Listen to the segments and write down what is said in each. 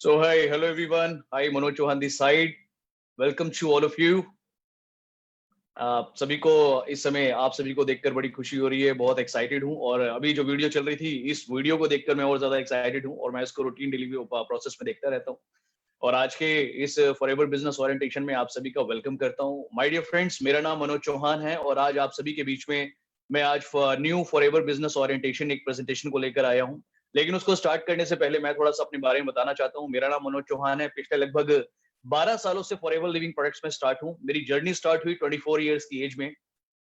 So hi, hello everyone. Hi, Manoj Chauhan this side. Welcome to all of you. आप सभी को इस समय आप सभी को देखकर बड़ी खुशी हो रही है, बहुत एक्साइटेड हूँ और अभी जो वीडियो चल रही थी इस वीडियो को देखकर मैं और ज्यादा एक्साइटेड हूँ और मैं इसको रूटीन डेली प्रोसेस में देखता रहता हूँ। और आज के इस फॉरएवर बिजनेस ओरिएंटेशन में आप सभी का वेलकम करता हूँ। माय डियर फ्रेंड्स, मेरा नाम मनोज चौहान है और आज आप सभी के बीच में मैं आज न्यू फॉरएवर बिजनेस ओरिएंटेशन एक प्रेजेंटेशन को लेकर आया हूँ। लेकिन उसको स्टार्ट करने से पहले मैं थोड़ा सा अपने बारे में बताना चाहता हूँ। मेरा नाम मनोज चौहान है। पिछले लगभग 12 सालों से फॉरएवर लिविंग प्रोडक्ट्स में स्टार्ट हूँ। मेरी जर्नी स्टार्ट हुई 24 इयर्स की एज में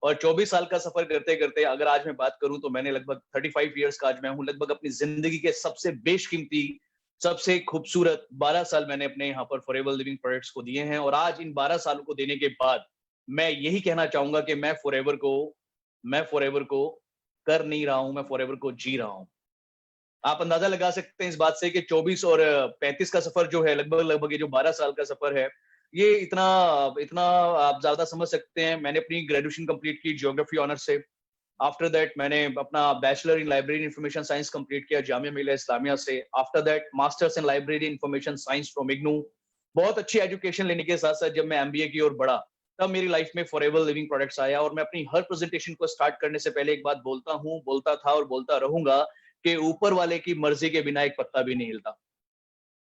और 24 साल का सफर करते करते अगर आज मैं बात करूं तो मैंने लगभग 35 इयर्स का आज मैं हूं, लगभग अपनी जिंदगी के सबसे बेशकीमती सबसे खूबसूरत 12 साल मैंने अपने यहाँ पर फॉरएवर लिविंग प्रोडक्ट्स को दिए हैं। और आज इन 12 सालों को देने के बाद मैं यही कहना चाहूंगा कि मैं फॉरएवर को कर नहीं रहा हूं, मैं फॉरएवर को जी रहा हूं। आप अंदाजा लगा सकते हैं इस बात से कि 24 और 35 का सफर जो है, लगभग लगभग ये जो 12 साल का सफर है, ये इतना इतना आप ज्यादा समझ सकते हैं। मैंने अपनी ग्रेजुएशन कंप्लीट की ज्योग्राफी ऑनर से। आफ्टर दैट मैंने अपना bachelor in library information science complete किया जामिया मिलिया इस्लामिया से। After that masters in library information science from IGNOU. बहुत अच्छी एजुकेशन लेने के साथ साथ जब मैं एमबीए की ओर बढ़ा तब मेरी लाइफ में फॉरएवर लिविंग प्रोडक्ट्स आया। और मैं अपनी हर प्रेजेंटेशन को स्टार्ट करने से पहले एक बात बोलता हूँ, बोलता था और बोलता रहूंगा कि ऊपर वाले की मर्जी के बिना एक पत्ता भी नहीं हिलता।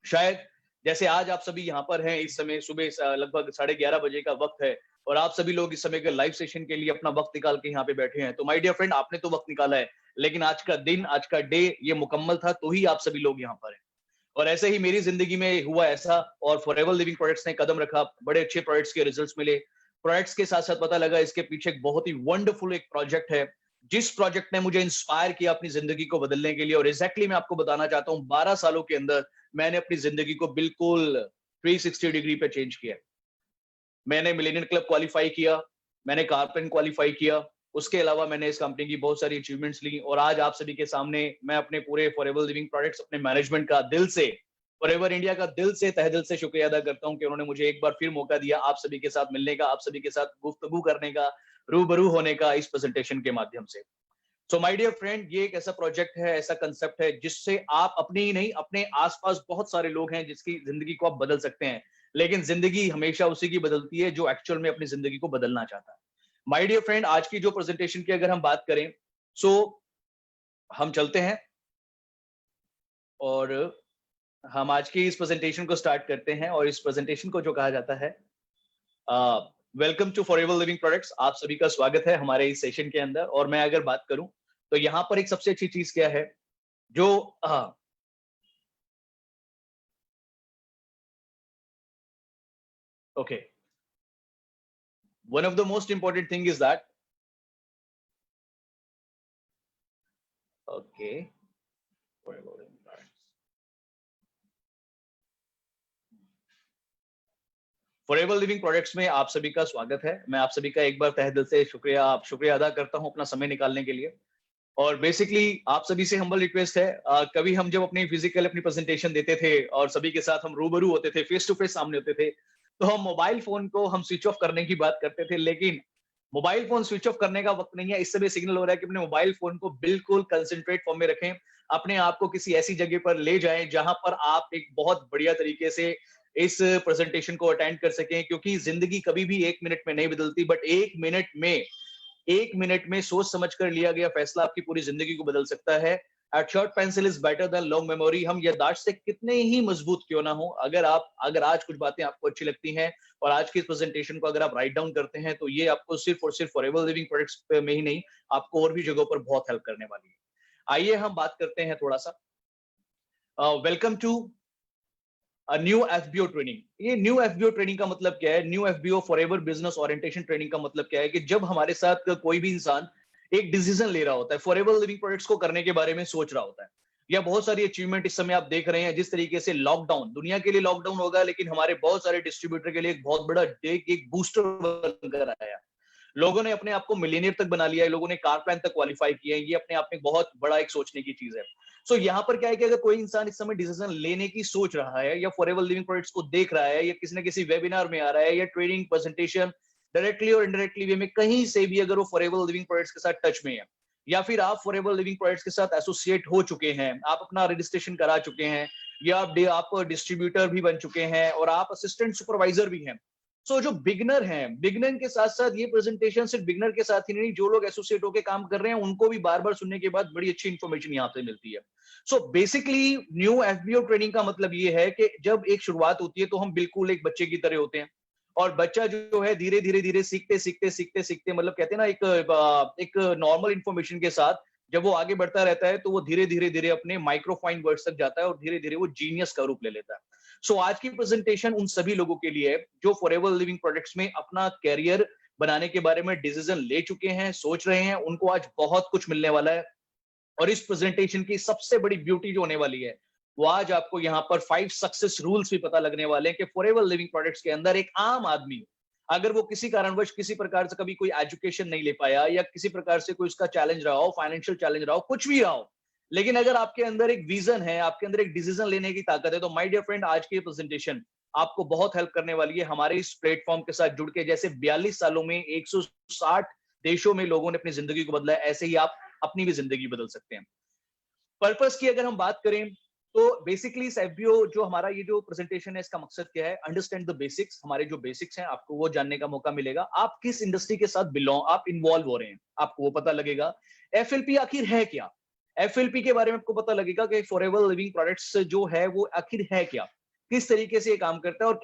शायद जैसे आज आप सभी यहाँ पर हैं, इस समय सुबह लगभग 11:30 बजे का वक्त है और आप सभी लोग इस समय के लाइव सेशन के लिए अपना वक्त निकाल के यहाँ पे बैठे हैं। तो माय डियर फ्रेंड, आपने तो वक्त निकाला है, लेकिन आज का दिन, आज का डे ये मुकम्मल था तो ही आप सभी लोग यहाँ पर हैं। और ऐसे ही मेरी जिंदगी में हुआ ऐसा और फॉरएवर लिविंग प्रोडक्ट्स ने कदम रखा, बड़े अच्छे प्रोडक्ट्स के रिजल्ट्स मिले। प्रोडक्ट्स के साथ साथ पता लगा इसके पीछे एक बहुत ही वंडरफुल एक प्रोजेक्ट है जिस प्रोजेक्ट ने मुझे इंस्पायर किया अपनी जिंदगी को बदलने के लिए। और एग्जैक्टली मैं आपको बताना चाहता हूँ, 12 सालों के अंदर मैंने अपनी जिंदगी को बिल्कुल 360 डिग्री पे चेंज किया। मैंने मिलेनियर क्लब क्वालिफाई किया, मैंने कारपेन क्वालिफाई किया, उसके अलावा मैंने इस कंपनी की बहुत सारी अचीवमेंट्स ली और आज आप सभी के सामने मैं अपने पूरे फॉरएवर लिविंग प्रोडक्ट्स अपने मैनेजमेंट का दिल से, फॉरएवर इंडिया का दिल से, तहे दिल से शुक्रिया अदा करता हूं कि उन्होंने मुझे एक बार फिर मौका दिया आप सभी के साथ मिलने का, आप सभी के साथ गुफ्तगू करने का, रूबरू होने का इस प्रेजेंटेशन के माध्यम से। सो माय डियर फ्रेंड, ये एक ऐसा प्रोजेक्ट है, ऐसा कंसेप्ट है जिससे आप अपने ही नहीं, अपने आसपास बहुत सारे लोग हैं जिसकी जिंदगी को आप बदल सकते हैं। लेकिन जिंदगी हमेशा उसी की बदलती है जो एक्चुअल में अपनी जिंदगी को बदलना चाहता है। माय डियर फ्रेंड, आज की जो प्रेजेंटेशन की अगर हम बात करें, सो हम चलते हैं और हम आज की इस प्रेजेंटेशन को स्टार्ट करते हैं। और इस प्रेजेंटेशन को जो कहा जाता है, welcome to Forever Living Products. आप सभी का स्वागत है हमारे इस सेशन के अंदर। और मैं अगर बात करूं तो यहाँ पर एक सबसे अच्छी चीज क्या है जो okay, one of the most important thing is that okay, forever Living products में आप सभी का स्वागत है। मैं आप सभी का एक बार तहे दिल से शुक्रिया अदा करता हूं अपना समय निकालने के लिए। और बेसिकली आप सभी से हम्बल रिक्वेस्ट है, कभी हम जब अपनी प्रेजेंटेशन देते थे और सभी के साथ हम रूबरू होते थे, फेस टू फेस सामने होते थे, तो हम मोबाइल फोन को हम स्विच ऑफ करने की बात करते थे। लेकिन मोबाइल फोन स्विच ऑफ करने का वक्त नहीं है। इस समय सिग्नल हो रहा है कि अपने मोबाइल फोन को बिल्कुल कंसंट्रेट फॉर्म में रखें, अपने आप को किसी ऐसी जगह पर ले जाएं जहां पर आप एक बहुत बढ़िया तरीके से इस प्रेजेंटेशन को अटेंड कर सकें। क्योंकि जिंदगी कभी भी 1 मिनट में नहीं बदलती, बट 1 मिनट में सोच समझ कर लिया गया फैसला आपकी पूरी जिंदगी को बदल सकता है। At short pencil is better than long memory. हम याददाश्त से कितने ही मजबूत क्यों ना हो, अगर आज कुछ बातें आपको अच्छी लगती हैं और आज की इस प्रेजेंटेशन को अगर आप राइट डाउन करते हैं तो ये आपको सिर्फ और सिर्फ फॉरएवर लिविंग प्रोडक्ट्स में ही नहीं, आपको और भी जगहों पर बहुत हेल्प करने वाली है। आइए हम बात करते हैं थोड़ा सा। Welcome to new FBO training. ये न्यू एफबीओ ट्रेनिंग का मतलब क्या है? New FBO Forever business orientation training का मतलब क्या है कि जब हमारे साथ कोई भी इंसान एक डिसीजन ले रहा होता है, फॉरएवर लिविंग प्रोडक्ट्स को करने के बारे में सोच रहा होता है, या बहुत सारी अचीवमेंट इस समय आप देख रहे हैं, जिस तरीके से लॉकडाउन, दुनिया के लिए लॉकडाउन होगा लेकिन हमारे बहुत सारे डिस्ट्रीब्यूटर के लिए एक बहुत बड़ा एक बूस्टर बनकर आया। लोगों ने अपने आप को मिलियनियर तक बना लिया है, लोगों ने कार प्लान तक क्वालिफाई किए हैं। ये अपने आप में बहुत बड़ा एक सोचने की चीज है। सो यहाँ पर क्या है कि अगर कोई इंसान इस समय डिसीजन लेने की सोच रहा है, या फॉरएवर लिविंग प्रोडक्ट्स को देख रहा है, या किसी न किसी वेबिनार में आ रहा है, या ट्रेनिंग प्रेजेंटेशन डायरेक्टली और इनडायरेक्टली वे में कहीं से भी अगर वो फॉरएवर लिविंग प्रोडक्ट्स के साथ टच में है, या फिर आप फॉरएवर लिविंग प्रोडक्ट्स के साथ एसोसिएट हो चुके हैं, आप अपना रजिस्ट्रेशन करा चुके हैं, या आप डिस्ट्रीब्यूटर भी बन चुके हैं और आप असिस्टेंट सुपरवाइजर भी हैं। सो जो बिगनर हैं, बिगनर के साथ साथ ये प्रेजेंटेशन सिर्फ बिगनर के साथ ही नहीं, जो लोग एसोसिएट होकर काम कर रहे हैं उनको भी बार बार सुनने के बाद बड़ी अच्छी इंफॉर्मेशन यहाँ से मिलती है। So basically new FBO training का मतलब ये है कि जब एक शुरुआत होती है तो हम बिल्कुल एक बच्चे की तरह होते हैं, और बच्चा जो है धीरे धीरे धीरे सीखते सीखते सीखते सीखते, मतलब कहते हैं ना, एक नॉर्मल इंफॉर्मेशन के साथ जब वो आगे बढ़ता रहता है तो वो धीरे धीरे धीरे अपने माइक्रोफाइन वर्ड्स तक जाता है और धीरे धीरे वो जीनियस का रूप ले लेता है। सो आज की प्रेजेंटेशन उन सभी लोगों के लिए है जो फॉरएवर लिविंग प्रोडक्ट्स में अपना कैरियर बनाने के बारे में डिसीजन ले चुके हैं, सोच रहे हैं, उनको आज बहुत कुछ मिलने वाला है। और इस प्रेजेंटेशन की सबसे बड़ी ब्यूटी जो होने वाली है, वो आज आपको यहाँ पर 5 सक्सेस रूल्स भी पता लगने वाले हैं कि फॉरएवर लिविंग प्रोडक्ट्स के अंदर एक आम आदमी, अगर वो किसी कारणवश किसी प्रकार से कभी कोई एजुकेशन नहीं ले पाया या किसी प्रकार से कोई उसका चैलेंज रहा हो, फाइनेंशियल चैलेंज रहा हो, कुछ भी रहा हो, लेकिन अगर आपके अंदर एक विजन है, आपके अंदर एक डिसीजन लेने की ताकत है, तो माय डियर फ्रेंड, आज की प्रेजेंटेशन आपको बहुत हेल्प करने वाली है। हमारे इस प्लेटफॉर्म के साथ जुड़ के, जैसे 42 सालों में 160 देशों में लोगों ने अपनी जिंदगी को बदला है, ऐसे ही आप अपनी भी जिंदगी बदल सकते हैं। पर्पस की अगर हम बात करें तो बेसिकली इस एफबीओ जो हमारा ये जो प्रेजेंटेशन है, इसका मकसद क्या है? Understand the basics. हमारे जो बेसिक्स हैं आपको वो जानने का मौका मिलेगा। आप किस इंडस्ट्री के साथ आप इन्वॉल्व हो रहे हैं, आपको वो पता लगेगा। एफएलपी आखिर है क्या, एफएलपी के बारे में आपको पता लगेगा कि फॉरएवर लिविंग प्रोडक्ट्स जो है वो आखिर है क्या, किस तरीके से ये काम करता है, और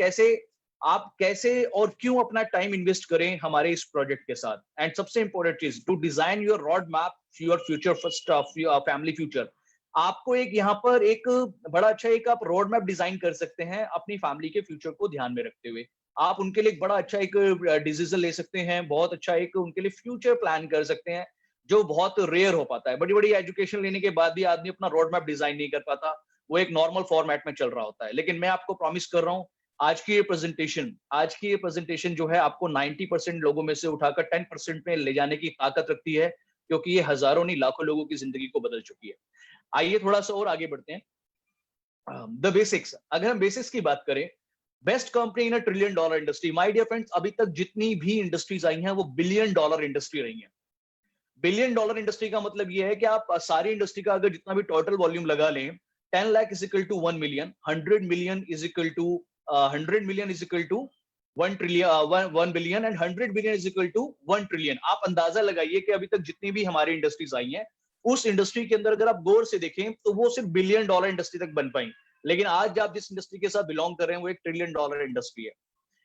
कैसे और क्यों अपना टाइम इन्वेस्ट करें हमारे इस प्रोजेक्ट के साथ। एंड सबसे इंपॉर्टेंट चीज, to design your road map your future first family future. आपको एक यहाँ पर एक बड़ा अच्छा एक आप रोड मैप डिजाइन कर सकते हैं अपनी फैमिली के फ्यूचर को ध्यान में रखते हुए। आप उनके लिए एक बड़ा अच्छा एक डिसीजन ले सकते हैं, बहुत अच्छा एक उनके लिए फ्यूचर प्लान कर सकते हैं, जो बहुत रेयर हो पाता है। बड़ी बड़ी एजुकेशन लेने के बाद भी आदमी अपना रोड मैप डिजाइन नहीं कर पाता, वो एक नॉर्मल फॉर्मेट में चल रहा होता है। लेकिन मैं आपको प्रॉमिस कर रहा हूँ, आज की ये प्रेजेंटेशन जो है आपको 90% लोगों में से उठाकर 10% में ले जाने की ताकत रखती है, क्योंकि ये हजारों नहीं लाखों लोगों की जिंदगी को बदल चुकी है। आइए थोड़ा सा और आगे बढ़ते हैं। द बेसिक्स, अगर हम बेसिक्स की बात करें, best company in a trillion dollar industry. My dear friends, अभी तक जितनी भी इंडस्ट्रीज आई हैं वो बिलियन डॉलर इंडस्ट्री रही हैं। बिलियन डॉलर इंडस्ट्री का मतलब ये है कि आप सारी इंडस्ट्री का अगर जितना भी टोटल वॉल्यूम लगा लें, 10 lakh is equal to 1 million, 100 million is equal to 100 million is equal to 1 trillion, 1 billion, and 100 billion is equal to 1 trillion. आप अंदाजा लगाइए कि अभी तक जितनी भी हमारी इंडस्ट्रीज आई हैं, उस इंडस्ट्री के अंदर अगर आप गौर से देखें तो वो सिर्फ बिलियन डॉलर इंडस्ट्री तक बन पाई। लेकिन आज आप जिस इंडस्ट्री के साथ बिलोंग कर रहे हैं वो एक ट्रिलियन डॉलर इंडस्ट्री है।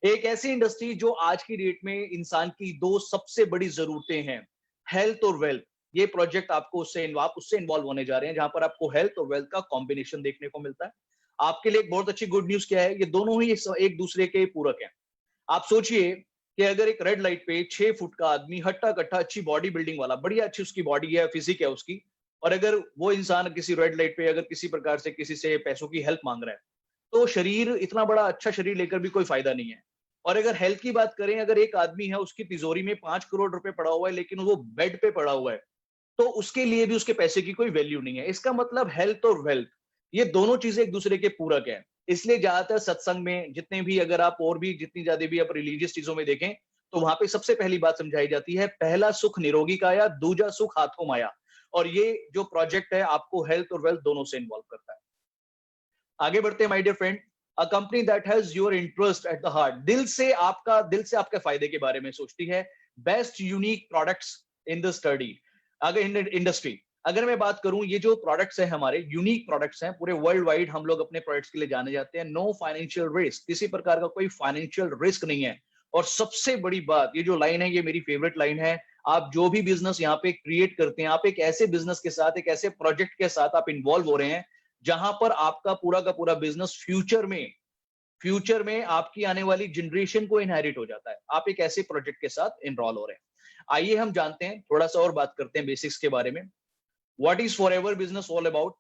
एक ऐसी इंडस्ट्री जो आज की डेट में इंसान की दो सबसे बड़ी जरूरतें हैं, हेल्थ और वेल्थ। ये प्रोजेक्ट आपको उससे इन्वॉल्व होने जा रहे हैं, जहां पर आपको हेल्थ और वेल्थ का कॉम्बिनेशन देखने को मिलता है। आपके लिए एक बहुत अच्छी गुड न्यूज क्या है, ये दोनों ही एक दूसरे के पूरक हैं। आप सोचिए कि अगर एक रेड लाइट पे 6 फुट का आदमी हट्टा कट्टा अच्छी बॉडी बिल्डिंग वाला, बढ़िया अच्छी उसकी बॉडी है, फिजिक है उसकी, और अगर वो इंसान किसी रेड लाइट पे अगर किसी प्रकार से किसी से पैसों की हेल्प मांग रहा है, तो शरीर इतना बड़ा अच्छा शरीर लेकर भी कोई फायदा नहीं है। और अगर हेल्थ की बात करें, अगर एक आदमी है उसकी तिजोरी में 5 करोड़ रुपए पड़ा हुआ है लेकिन वो बेड पे पड़ा हुआ है, तो उसके लिए भी उसके पैसे की कोई वैल्यू नहीं है। इसका मतलब हेल्थ और वेल्थ, ये दोनों चीजें एक दूसरे के पूरक है। इसलिए ज्यादातर सत्संग में जितने भी, अगर आप और भी जितनी ज्यादा भी आप रिलीजियस चीजों में देखें, तो वहां पे सबसे पहली बात समझाई जाती है, पहला सुख निरोगी काया, दूजा सुख हाथों माया। और ये जो प्रोजेक्ट है आपको हेल्थ और वेल्थ दोनों से इन्वॉल्व करता है। आगे बढ़ते हैं my dear friend. A company that has your interest at the heart, दिल से आपके फायदे के बारे में सोचती है। Best unique products in the study, अगर इन इंडस्ट्री, अगर मैं बात करूं, ये जो प्रोडक्ट्स हैं हमारे यूनिक प्रोडक्ट्स हैं, पूरे वर्ल्ड वाइड हम लोग अपने प्रोडक्ट्स के लिए जाने जाते हैं। नो फाइनेंशियल रिस्क, किसी प्रकार का कोई फाइनेंशियल रिस्क नहीं है। और सबसे बड़ी बात, ये जो लाइन है ये मेरी फेवरेट लाइन है, आप जो भी बिजनेस यहाँ पे क्रिएट करते हैं, आप एक ऐसे बिजनेस के साथ, एक ऐसे प्रोजेक्ट के साथ आप इन्वॉल्व हो रहे हैं जहां पर आपका पूरा का पूरा बिजनेस फ्यूचर में आपकी आने वाली जनरेशन को इनहेरिट हो जाता है। आप एक ऐसे प्रोजेक्ट के साथ इनरोल हो रहे हैं। आइए हम जानते हैं, थोड़ा सा और बात करते हैं बेसिक्स के बारे में। What is forever business all about?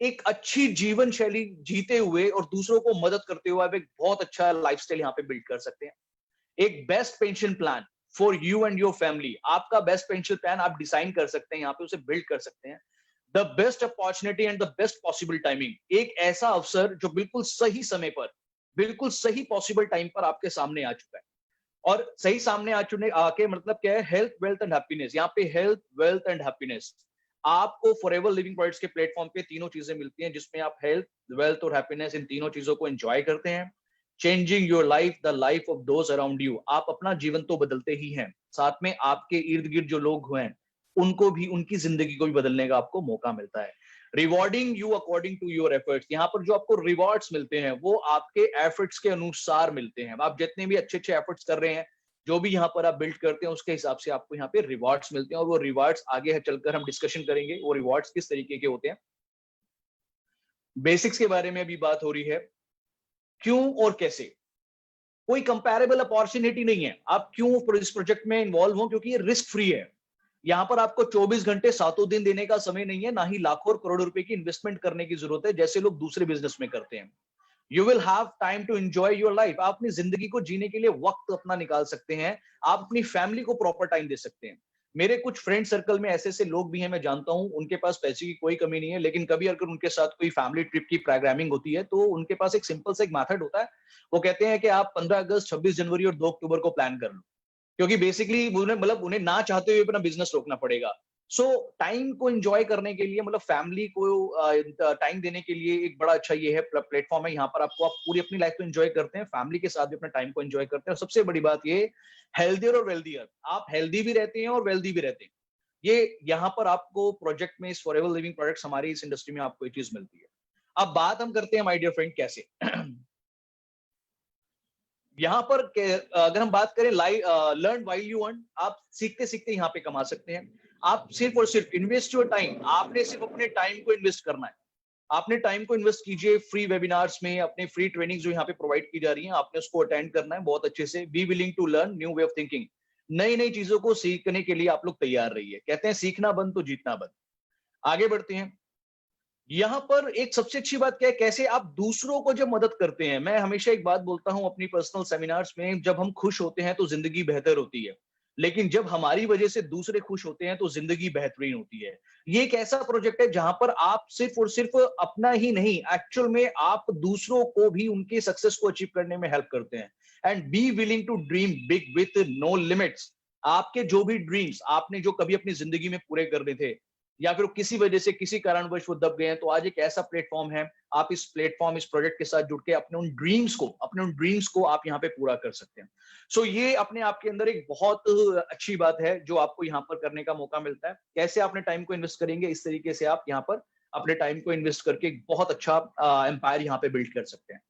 एक अच्छी जीवन शैली जीते हुए और दूसरों को मदद करते हुए आप एक बहुत अच्छा लाइफस्टाइल यहाँ पे बिल्ड कर सकते हैं। एक best pension plan for you and your family, आपका बेस्ट पेंशन प्लान आप डिजाइन कर सकते हैं, यहाँ पे उसे बिल्ड कर सकते हैं। The best opportunity and the best possible timing, एक ऐसा अवसर जो बिल्कुल सही समय पर, बिल्कुल सही पॉसिबल टाइम पर आपके सामने आ चुका है। और सही सामने आके मतलब क्या है, हेल्थ वेल्थ एंड हैप्पीनेस। यहाँ पे हेल्थ वेल्थ एंड हैप्पीनेस, आपको फॉरएवर लिविंग प्रोजेक्ट्स के प्लेटफॉर्म पे तीनों चीजें मिलती हैं, जिसमें आप हेल्थ, वेल्थ और हैप्पीनेस इन तीनों चीजों को एंजॉय करते हैं। Changing your life, the life of those around you. आप अपना जीवन तो बदलते ही हैं, साथ में आपके इर्द गिर्द जो लोग हैं उनको भी, उनकी जिंदगी को भी बदलने का आपको मौका मिलता है। Rewarding you according to your efforts. यहाँ पर जो आपको रिवॉर्ड्स मिलते हैं वो आपके एफर्ट्स के अनुसार मिलते हैं। आप जितने भी अच्छे अच्छे एफर्ट्स कर रहे हैं, जो भी यहाँ पर आप बिल्ड करते हैं, उसके हिसाब से आपको यहाँ पे रिवॉर्ड्स मिलते हैं। और वो रिवॉर्ड्स आगे चलकर हम डिस्कशन करेंगे वो रिवॉर्ड्स किस तरीके के होते हैं। बेसिक्स के बारे में भी बात हो रही है, क्यों और कैसे। कोई कंपैरेबल अपॉर्चुनिटी नहीं है। आप क्यों इस प्रोजेक्ट में इन्वॉल्व हो, क्योंकि ये रिस्क फ्री है। यहाँ पर आपको 24 घंटे सातों दिन देने का समय नहीं है, ना ही लाखों और करोड़ों रुपए की इन्वेस्टमेंट करने की जरूरत है जैसे लोग दूसरे बिजनेस में करते हैं। You will have time to enjoy your life. आप अपनी जिंदगी को जीने के लिए वक्त अपना निकाल सकते हैं। आप अपनी फैमिली को प्रॉपर टाइम दे सकते हैं। मेरे कुछ फ्रेंड सर्कल में ऐसे ऐसे लोग भी हैं, मैं जानता हूं, उनके पास पैसे की कोई कमी नहीं है, लेकिन कभी अगर उनके साथ कोई फैमिली ट्रिप की प्रोग्रामिंग होती है तो उनके पास एक सिंपल सा एक मेथड होता है। वो कहते हैं कि आप 15 अगस्त, 26 जनवरी और 2 अक्टूबर को प्लान कर लो, क्योंकि बेसिकली उन्हें, मतलब उन्हें ना चाहते हुए अपना बिजनेस रोकना पड़ेगा। सो टाइम को एंजॉय करने के लिए, मतलब फैमिली को टाइम देने के लिए एक बड़ा अच्छा ये है प्लेटफॉर्म है। यहाँ पर आपको, आप पूरी अपनी लाइफ को एंजॉय करते हैं, फैमिली के साथ भी अपने टाइम को एंजॉय करते हैं। और सबसे बड़ी बात ये, हेल्दियर और वेल्दियर। आप हेल्दी भी रहते हैं और वेल्दी भी रहते हैं। ये यहाँ पर आपको प्रोजेक्ट में, इस फॉरएवर लिविंग प्रोजेक्ट, हमारी इस इंडस्ट्री में आपको ये चीज मिलती है। अब बात हम करते हैं माय डियर फ्रेंड कैसे। यहाँ पर अगर हम बात करें लर्न व्हाइल यू अर्न, आप सीखते सीखते यहाँ पे कमा सकते हैं। आप सिर्फ और सिर्फ इन्वेस्ट योर टाइम। आपने सिर्फ अपने टाइम को इन्वेस्ट करना है। आपने टाइम को इन्वेस्ट कीजिए फ्री वेबिनार्स में, अपने फ्री ट्रेनिंग जो यहाँ पे प्रोवाइड की जा रही हैं, आपने उसको अटेंड करना है बहुत अच्छे से। Be willing to learn new way of thinking. नई नई चीजों को सीखने के लिए आप लोग तैयार रहिए। कहते हैं सीखना बंद तो जीतना बंद। आगे बढ़ते हैं। यहाँ पर एक सबसे अच्छी बात क्या है, कैसे आप दूसरों को जब मदद करते हैं। मैं हमेशा एक बात बोलता हूं अपनी पर्सनल सेमिनार्स में, जब हम खुश होते हैं तो जिंदगी बेहतर होती है, लेकिन जब हमारी वजह से दूसरे खुश होते हैं तो जिंदगी बेहतरीन होती है। ये एक ऐसा प्रोजेक्ट है जहां पर आप सिर्फ और सिर्फ अपना ही नहीं, एक्चुअल में आप दूसरों को भी उनके सक्सेस को अचीव करने में हेल्प करते हैं। And be willing to dream big with no limits. आपके जो भी ड्रीम्स आपने जो कभी अपनी जिंदगी में पूरे करने थे, या फिर किसी वजह से, किसी कारणवश वो दब गए हैं, तो आज एक ऐसा प्लेटफॉर्म है, आप इस प्लेटफॉर्म, इस प्रोजेक्ट के साथ जुड़ के अपने उन ड्रीम्स को आप यहाँ पे पूरा कर सकते हैं। सो ये अपने आप के अंदर एक बहुत अच्छी बात है जो आपको यहाँ पर करने का मौका मिलता है। कैसे अपने टाइम को इन्वेस्ट करेंगे, इस तरीके से आप यहाँ पर अपने टाइम को इन्वेस्ट करके एक बहुत अच्छा एम्पायर यहाँ पे बिल्ड कर सकते हैं।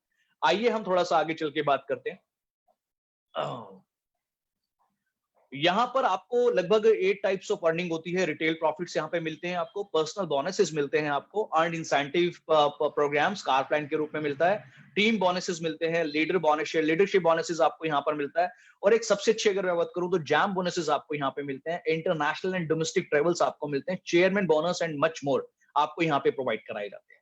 आइए हम थोड़ा सा आगे चल के बात करते हैं। यहाँ पर आपको लगभग 8 टाइप्स ऑफ अर्निंग होती है। रिटेल प्रॉफिट्स यहाँ पे मिलते हैं आपको, पर्सनल बोनसेस मिलते हैं आपको, earn incentive programmes car plan के रूप में मिलता है, टीम बोनसेस मिलते हैं, लीडरशिप बोनसेस आपको यहाँ पर मिलता है, और एक सबसे अच्छी अगर मैं बात करूं तो जैम बोनसेस आपको यहाँ पे मिलते हैं, इंटरनेशनल एंड डोमेस्टिक ट्रेवल्स आपको मिलते हैं, chairman bonus and much more आपको यहाँ पे प्रोवाइड कराए जाते हैं।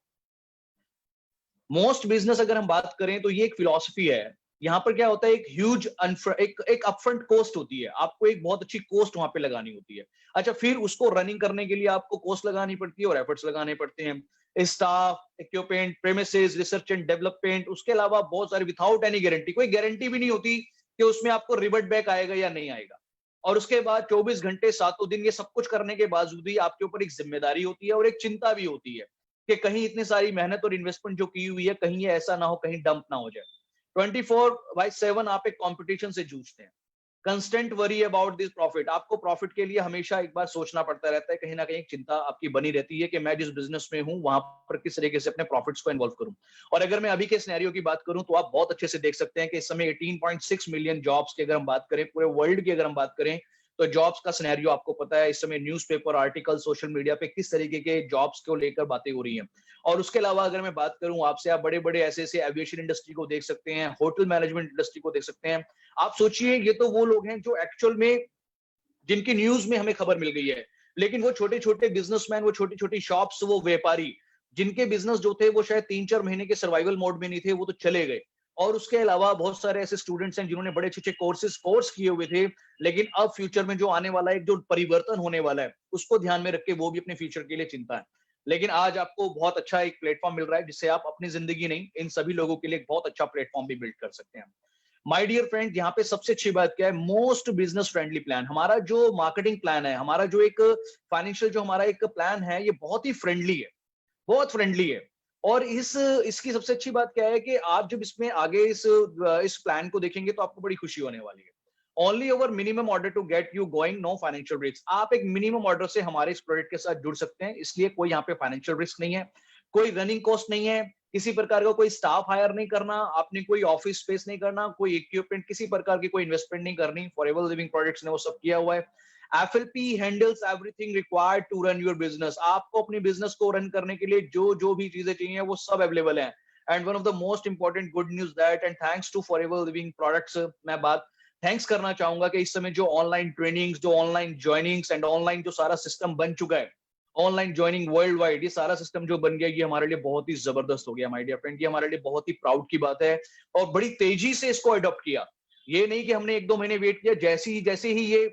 मोस्ट बिजनेस अगर हम बात करें तो ये एक फिलॉसफी है। यहाँ पर क्या होता है, एक अपफ्रंट कॉस्ट होती है। आपको एक बहुत अच्छी कॉस्ट वहां पे लगानी होती है। अच्छा, फिर उसको रनिंग करने के लिए आपको कॉस्ट लगानी पड़ती है और एफर्ट्स लगाने पड़ते हैं। Staff, equipment, premises, research and development, उसके अलावा बहुत सारी, विदाउट एनी गारंटी, कोई गारंटी भी नहीं होती कि उसमें आपको रिवर्ट बैक आएगा या नहीं आएगा। और उसके बाद 24 घंटे सातों दिन ये सब कुछ करने के बावजूद भी आपके ऊपर एक जिम्मेदारी होती है और एक चिंता भी होती है कि कहीं इतनी सारी मेहनत और इन्वेस्टमेंट जो की हुई है, कहीं ये ऐसा ना हो, कहीं डंप ना हो जाए। 24/7 आप एक कंपटीशन से जूझते हैं। Constant worry about this profit. आपको प्रॉफिट के लिए हमेशा एक बार सोचना पड़ता रहता है, कहीं ना कहीं एक चिंता आपकी बनी रहती है कि मैं जिस बिजनेस में हूं वहां पर किस तरीके से अपने प्रॉफिट्स को इन्वॉल्व करूं। और अगर मैं अभी के सिनेरियो की बात करूं तो आप बहुत अच्छे से देख सकते हैं कि इस समय 18.6 मिलियन जॉब्स की अगर हम बात करें, पूरे वर्ल्ड की अगर हम बात करें, तो जॉब्स का सिनेरियो आपको पता है। इस समय न्यूज़पेपर, आर्टिकल, सोशल मीडिया पे किस तरीके के जॉब्स को लेकर बातें हो रही हैं। और उसके अलावा अगर मैं बात करूं आपसे, आप बड़े बड़े ऐसे ऐसे एविएशन इंडस्ट्री को देख सकते हैं, होटल मैनेजमेंट इंडस्ट्री को देख सकते हैं। आप सोचिए, ये तो वो लोग हैं जो एक्चुअल में, जिनकी न्यूज में हमें खबर मिल गई है, लेकिन वो छोटे छोटे बिजनेसमैन, वो छोटी छोटी शॉप्स, वो व्यापारी, जिनके बिजनेस जो थे वो शायद 3-4 महीने के सर्वाइवल मोड में नहीं थे, वो तो चले गए। और उसके अलावा बहुत सारे ऐसे स्टूडेंट्स हैं जिन्होंने बड़े अच्छे अच्छे कोर्स किए हुए थे, लेकिन अब फ्यूचर में जो आने वाला है, जो परिवर्तन होने वाला है, उसको ध्यान में रख के वो भी अपने फ्यूचर के लिए चिंता है। लेकिन आज आपको बहुत अच्छा एक प्लेटफॉर्म मिल रहा है जिससे आप अपनी जिंदगी नहीं, इन सभी लोगों के लिए एक बहुत अच्छा प्लेटफॉर्म भी बिल्ड कर सकते हैं। माय डियर फ्रेंड, यहाँ पे सबसे अच्छी बात क्या है, मोस्ट बिजनेस फ्रेंडली प्लान, हमारा जो मार्केटिंग प्लान है, हमारा जो एक फाइनेंशियल जो हमारा एक प्लान है, ये बहुत ही फ्रेंडली है, बहुत फ्रेंडली है। और इसकी सबसे अच्छी बात क्या है कि आप जब इसमें आगे इस प्लान को देखेंगे तो आपको बड़ी खुशी होने वाली है। Only over minimum order to get you going, no financial risk. आप एक मिनिमम ऑर्डर से हमारे इस प्रोडक्ट के साथ जुड़ सकते हैं, इसलिए कोई यहाँ पे फाइनेंशियल रिस्क नहीं है, कोई रनिंग कॉस्ट नहीं है, किसी प्रकार का कोई स्टाफ हायर नहीं करना, आपने कोई ऑफिस स्पेस नहीं करना, कोई इक्विपमेंट, किसी प्रकार की कोई इन्वेस्टमेंट नहीं करनी। फॉरएवर लिविंग प्रोडक्ट्स ने वो सब किया हुआ है। FLP handles everything required to run your business. आपको अपनी बिजनेस को रन करने के लिए जो जो भी चीजें चाहिए वो सब अवेलेबल है। And one of the most important good news that, and thanks to Forever Living Products, मैं बात थैंक्स करना चाहूंगा कि इस समय जो ऑनलाइन ट्रेनिंग्स, जो ऑनलाइन ज्वाइनिंग्स एंड ऑनलाइन जो सारा सिस्टम बन चुका है, ऑनलाइन ज्वाइनिंग वर्ल्ड वाइड, ये सारा सिस्टम जो बन गया, ये हमारे लिए बहुत ही जबरदस्त हो गया माय डियर फ्रेंड। ये हमारे लिए बहुत ही प्राउड की बात है और बड़ी तेजी से इसको अडॉप्ट किया। ये नहीं कि हमने 1-2 महीने वेट किया, जैसे ही ये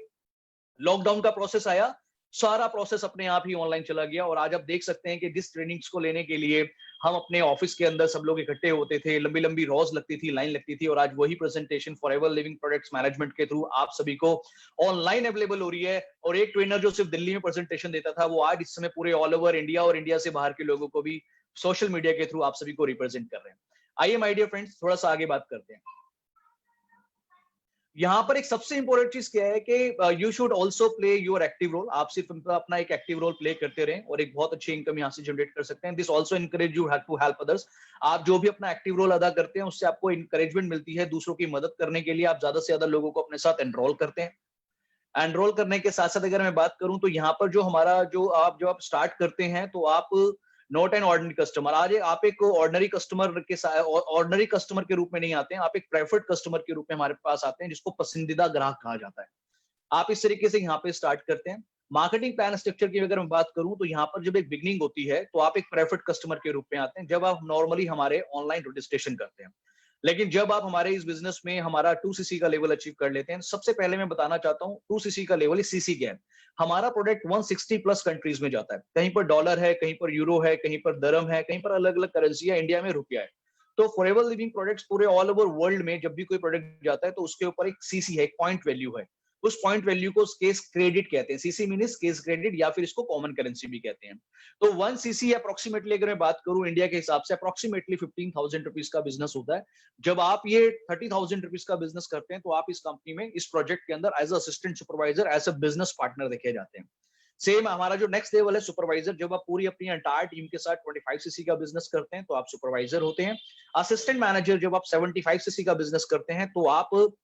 लॉकडाउन का प्रोसेस आया, सारा प्रोसेस अपने आप ही ऑनलाइन चला गया। और आज आप देख सकते हैं कि जिस ट्रेनिंग्स को लेने के लिए हम अपने ऑफिस के अंदर सब लोग इकट्ठे होते थे, लंबी लंबी रोज लगती थी, लाइन लगती थी, और आज वही presentation forever Living products management के थ्रू आप सभी को ऑनलाइन अवेलेबल हो रही है। और एक ट्रेनर जो सिर्फ दिल्ली में प्रेजेंटेशन देता था, वो आज इस समय पूरे ऑल ओवर इंडिया और इंडिया से बाहर के लोगों को भी सोशल मीडिया के थ्रू आप सभी को रिप्रेजेंट कर रहे हैं। आइए माय डियर फ्रेंड्स, थोड़ा सा आगे बात करते हैं। यहाँ पर एक सबसे इंपॉर्टेंट चीज क्या है कि you should also play your active role. आप सिर्फ अपना एक एक्टिव रोल प्ले करते रहें और एक बहुत अच्छी इनकम यहाँ से जनरेट कर सकते हैं। This also encourage you to help others. आप जो भी अपना एक्टिव रोल अदा करते हैं, उससे आपको इंकरेजमेंट मिलती है दूसरों की मदद करने के लिए। आप ज्यादा से ज्यादा लोगों को अपने साथ एनरोल करते हैं। एनरोल करने के साथ साथ अगर मैं बात करूं तो यहाँ पर जो हमारा जो आप स्टार्ट करते हैं, तो आप नॉट एन ऑर्डिनरी कस्टमर, आज आप एक ऑर्डिनरी कस्टमर के साथ ऑर्डिनरी कस्टमर के रूप में नहीं आते हैं, आप एक प्रेफर्ड कस्टमर के रूप में हमारे पास आते हैं, जिसको पसंदीदा ग्राहक कहा जाता है। आप इस तरीके से यहाँ पे स्टार्ट करते हैं। मार्केटिंग प्लान स्ट्रक्चर की अगर मैं बात करूं तो यहाँ पर जब एक बिगनिंग होती है तो आप एक प्रेफर्ड कस्टमर के रूप में आते हैं, जब आप नॉर्मली हमारे ऑनलाइन रजिस्ट्रेशन करते हैं। लेकिन जब आप हमारे इस बिजनेस में हमारा 2cc का लेवल अचीव कर लेते हैं, सबसे पहले मैं बताना चाहता हूँ 2cc का लेवल, सीसी क्या है। हमारा प्रोडक्ट 160 प्लस कंट्रीज में जाता है। कहीं पर डॉलर है, कहीं पर यूरो है, कहीं पर दरम है, कहीं पर अलग अलग करेंसी है, इंडिया में रुपया है। तो फॉरएवर लिविंग प्रोडक्ट्स पूरे ऑल ओवर वर्ल्ड में जब भी कोई प्रोडक्ट जाता है तो उसके ऊपर एक सीसी है, एक पॉइंट वैल्यू है। उस पॉइंट वैल्यू को केस क्रेडिट कहते हैं। सीसी मीन केस क्रेडिट, या फिर इसको कॉमन करेंसी भी कहते हैं। तो 1cc अप्रोक्सीमेटली अगर मैं बात करूं इंडिया के हिसाब से अप्रोक्सीमेटली 15,000 रुपीज का बिजनेस होता है। जब आप ये 30,000 रुपीज का बिजनेस करते हैं तो आप इस कंपनी में, इस प्रोजेक्ट के अंदर as assistant supervisor, as a business partner देखे जाते हैं। सेम हमारा जो नेक्स्ट लेवल है सुपरवाइजर, जब आप पूरी अपनी एंटायर टीम के साथ 25cc का बिजनेस करते हैं तो आप सुपरवाइजर होते हैं। असिस्टेंट मैनेजर, जब आप 75cc का बिजनेस करते हैं तो आप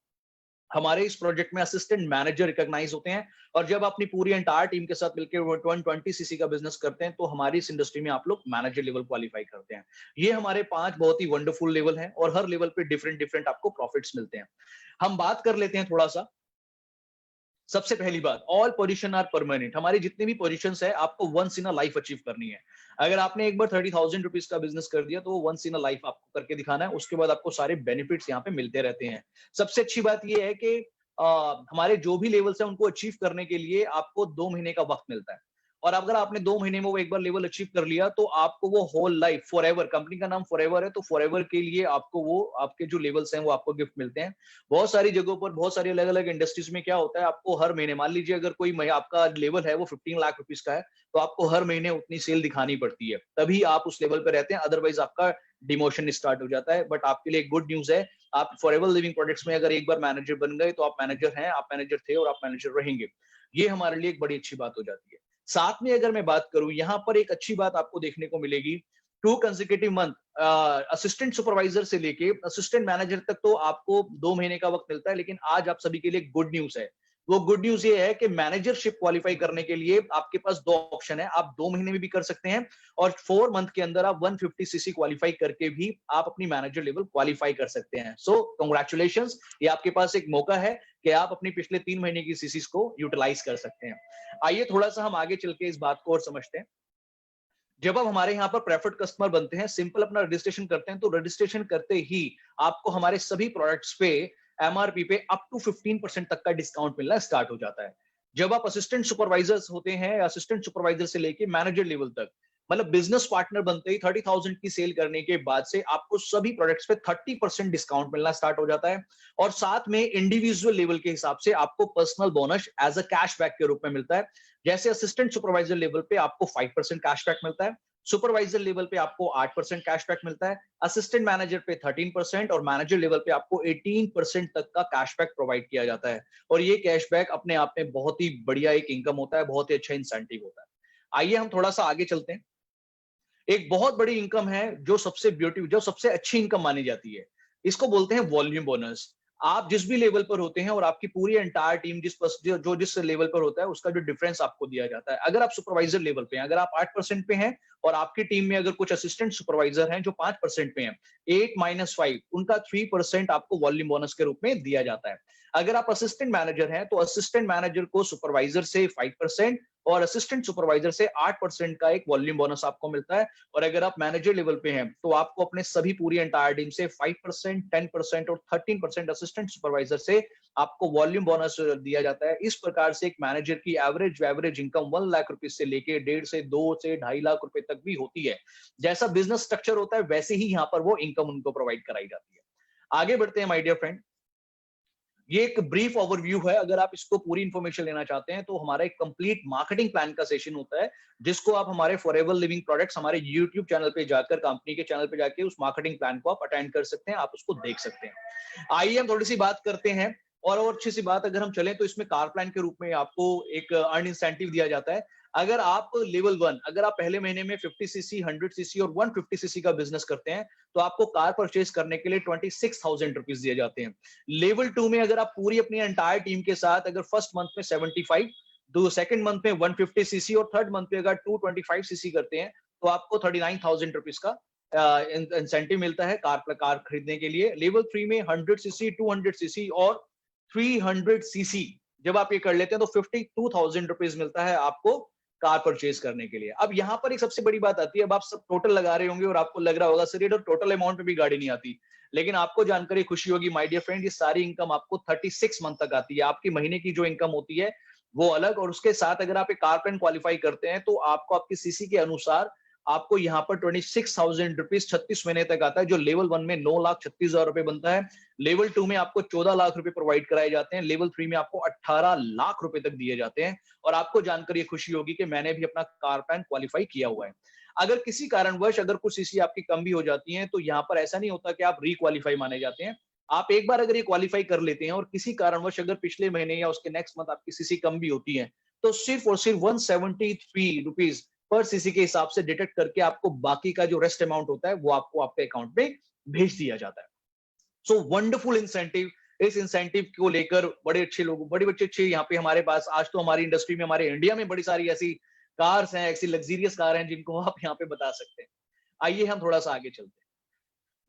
हमारे इस प्रोजेक्ट में असिस्टेंट मैनेजर रिकॉग्नाइज होते हैं। और जब अपनी पूरी एंटायर टीम के साथ मिलकर 120cc का बिजनेस करते हैं तो हमारी इस इंडस्ट्री में आप लोग मैनेजर लेवल क्वालिफाई करते हैं। ये हमारे 5 बहुत ही वंडरफुल लेवल हैं और हर लेवल पे डिफरेंट डिफरेंट आपको प्रॉफिट्स मिलते हैं। हम बात कर लेते हैं थोड़ा सा। सबसे पहली बात, ऑल पोजीशन आर परमानेंट। हमारी जितनी भी पोजीशंस है आपको once in a life achieve करनी है। अगर आपने एक बार 30,000 रुपीज का बिजनेस कर दिया तो वो वंस इन अ लाइफ आपको करके दिखाना है, उसके बाद आपको सारे बेनिफिट्स यहाँ पे मिलते रहते हैं। सबसे अच्छी बात ये है कि हमारे जो भी लेवल्स हैं उनको अचीव करने के लिए आपको 2 महीने का वक्त मिलता है। और अगर आपने 2 महीने में वो एक बार लेवल अचीव कर लिया तो आपको वो होल लाइफ फॉरएवर, कंपनी का नाम फॉरएवर है तो फॉरएवर के लिए आपको वो आपके जो लेवल्स हैं वो आपको गिफ्ट मिलते हैं। बहुत सारी जगहों पर, बहुत सारी अलग अलग इंडस्ट्रीज में क्या होता है, आपको हर महीने, मान लीजिए अगर कोई आपका लेवल है वो 15 लाख रुपीज का है, तो आपको हर महीने उतनी सेल दिखानी पड़ती है, तभी आप उस लेवल पर रहते हैं, अदरवाइज आपका डिमोशन स्टार्ट हो जाता है। बट आपके लिए गुड न्यूज है, आप फॉरएवर लिविंग प्रोडक्ट्स में अगर एक बार मैनेजर बन गए तो आप मैनेजर हैं, आप मैनेजर थे और आप मैनेजर रहेंगे। ये हमारे लिए एक बड़ी अच्छी बात हो जाती है। साथ में अगर मैं बात करूं, यहाँ पर एक अच्छी बात आपको देखने को मिलेगी, 2 कंसेक्यूटिव मंथ असिस्टेंट सुपरवाइजर से लेके असिस्टेंट मैनेजर तक तो आपको 2 महीने का वक्त मिलता है। लेकिन आज आप सभी के लिए गुड न्यूज है, वो गुड न्यूज ये है कि मैनेजरशिप क्वालिफाई करने के लिए आपके पास 2 ऑप्शन है। आप 2 महीने में भी कर सकते हैं और 4 मंथ के अंदर आप 150cc क्वालिफाई करके भी आप अपनी मैनेजर लेवल क्वालिफाई कर सकते हैं। सो कंग्रेचुलेशंस, ये आपके पास एक मौका है कि आप अपनी पिछले 3 महीने की सीसीस को यूटिलाइज कर सकते हैं। आइए थोड़ा सा हम आगे चल के इस बात को और समझते हैं। जब आप हमारे यहाँ पर प्रेफर्ड कस्टमर बनते हैं, सिंपल अपना रजिस्ट्रेशन करते हैं, तो रजिस्ट्रेशन करते ही आपको हमारे सभी प्रोडक्ट्स पे एमआरपी पे अप टू 15% तक का डिस्काउंट मिलना स्टार्ट हो जाता है। जब आप असिस्टेंट सुपरवाइजर्स होते हैं, असिस्टेंट सुपरवाइजर से लेके मैनेजर लेवल तक, मतलब बिजनेस पार्टनर बनते ही 30,000 की सेल करने के बाद से आपको सभी प्रोडक्ट्स पे 30% डिस्काउंट मिलना स्टार्ट हो जाता है, और साथ में इंडिविजुअल लेवल के हिसाब से आपको personal bonus as a cashback के रूप में मिलता है। जैसे असिस्टेंट सुपरवाइजर लेवल पे आपको 5% कैशबैक मिलता है, सुपरवाइजर लेवल पे आपको 8% कैशबैक मिलता है, असिस्टेंट मैनेजर पे 13% और मैनेजर लेवल पे आपको 18% तक का कैशबैक प्रोवाइड किया जाता है। और ये कैशबैक अपने आप में बहुत ही बढ़िया एक इनकम होता है, बहुत ही अच्छा इंसेंटिव होता है। आइए हम थोड़ा सा आगे चलते हैं। एक बहुत बड़ी इनकम है जो सबसे अच्छी इनकम मानी जाती है, इसको बोलते हैं वॉल्यूम बोनस। आप जिस भी लेवल पर होते हैं और आपकी पूरी एंटायर टीम जिस लेवल पर होता है, उसका जो डिफरेंस आपको दिया जाता है। अगर आप सुपरवाइजर लेवल पे हैं, अगर आप 8% पे हैं और आपकी टीम में अगर कुछ असिस्टेंट सुपरवाइजर हैं जो 5% पे हैं, 8 - 5 उनका 3% आपको वॉल्यूम बोनस के रूप में दिया जाता है। अगर आप असिस्टेंट मैनेजर हैं तो असिस्टेंट मैनेजर को सुपरवाइजर से 5% और असिस्टेंट सुपरवाइजर से 8% का एक वॉल्यूम बोनस आपको मिलता है। और अगर आप मैनेजर लेवल पे हैं तो आपको अपने सभी पूरी एंटायर टीम से 5%, 10% और 13% असिस्टेंट सुपरवाइजर से आपको वॉल्यूम बोनस दिया जाता है। इस प्रकार से एक मैनेजर की एवरेज इनकम 1 लाख रुपए से लेके 1.5 से 2 से 2.5 लाख रुपए तक भी होती है। जैसा बिजनेस स्ट्रक्चर होता है वैसे ही यहाँ पर वो इनकम उनको प्रोवाइड कराई जाती है। आगे बढ़ते हैं माय डियर फ्रेंड। ये एक ब्रीफ ओवरव्यू है। अगर आप इसको पूरी इंफॉर्मेशन लेना चाहते हैं तो हमारा एक कंप्लीट मार्केटिंग प्लान का सेशन होता है, जिसको आप हमारे फॉरएवर लिविंग प्रोडक्ट्स हमारे यूट्यूब चैनल पे जाकर, कंपनी के चैनल पे जाके उस मार्केटिंग प्लान को आप अटेंड कर सकते हैं, आप उसको देख सकते हैं। आइए हम थोड़ी सी बात करते हैं। और अच्छी सी बात, अगर हम चलें तो इसमें कार प्लान के रूप में आपको एक अर्न इंसेंटिव दिया जाता है। अगर आप लेवल 1, अगर आप पहले महीने में 50 सीसी, 100 सीसी और 150 सीसी का बिजनेस करते हैं तो आपको कार परचेज करने के लिए 26,000 रुपीज दिए जाते हैं। लेवल 2 में अगर आप पूरी अपनी एंटायर टीम के साथ अगर फर्स्ट मंथ में 75, दो सेकंड मंथ में 150 सीसी और थर्ड मंथ में अगर 225 सीसी करते हैं तो आपको 39,000 रुपीज का इंसेंटिव मिलता है कार खरीदने के लिए। लेवल 3 में 100 सीसी, 200 सीसी और 300 सीसी जब आप ये कर लेते हैं तो 52,000 रुपीज मिलता है आपको कार परचेज करने के लिए। अब यहाँ पर एक सबसे बड़ी बात आती है, अब आप सब टोटल लगा रहे होंगे और आपको लग रहा होगा सर ये तो टोटल अमाउंट पे भी गाड़ी नहीं आती। लेकिन आपको जानकर खुशी होगी माय डियर फ्रेंड, ये सारी इनकम आपको 36 मंथ तक आती है। आपकी महीने की जो इनकम होती है वो अलग, और उसके साथ अगर आप एक कार प्लान क्वालिफाई करते हैं तो आपको आपकी सीसी के अनुसार आपको यहाँ पर 26,000 रुपीज 36 महीने तक आता है, जो लेवल 1 में 9,36,000 रुपए बनता है। लेवल 2 में आपको 14 लाख रुपए प्रोवाइड कराए जाते हैं। लेवल 3 में आपको 18 लाख रुपए तक दिए जाते हैं। और आपको जानकर ये खुशी होगी कि मैंने भी अपना कार प्लान क्वालिफाई किया हुआ है। अगर किसी कारणवश अगर कुछ सीसी आपकी कम भी हो जाती है तो यहाँ पर ऐसा नहीं होता कि आप रिक्वालीफाई माने जाते हैं। आप एक बार अगर ये क्वालिफाई कर लेते हैं और किसी कारणवश अगर पिछले महीने या उसके नेक्स्ट मंथ आपकी सीसी कम भी होती है तो सिर्फ और सिर्फ 173 रुपीज पर सीसी के हिसाब से डिटेक्ट करके आपको बाकी का जो रेस्ट अमाउंट होता है वो आपको आपके अकाउंट में भेज दिया जाता है। So wonderful incentive. इस इंसेंटिव को लेकर बड़े अच्छे यहाँ पे हमारे पास आज तो हमारी इंडस्ट्री में, हमारे इंडिया में बड़ी सारी ऐसी कार्स हैं, ऐसी लग्जरियस कार हैं जिनको आप यहाँ पे बता सकते हैं। आइए हम थोड़ा सा आगे चलते हैं।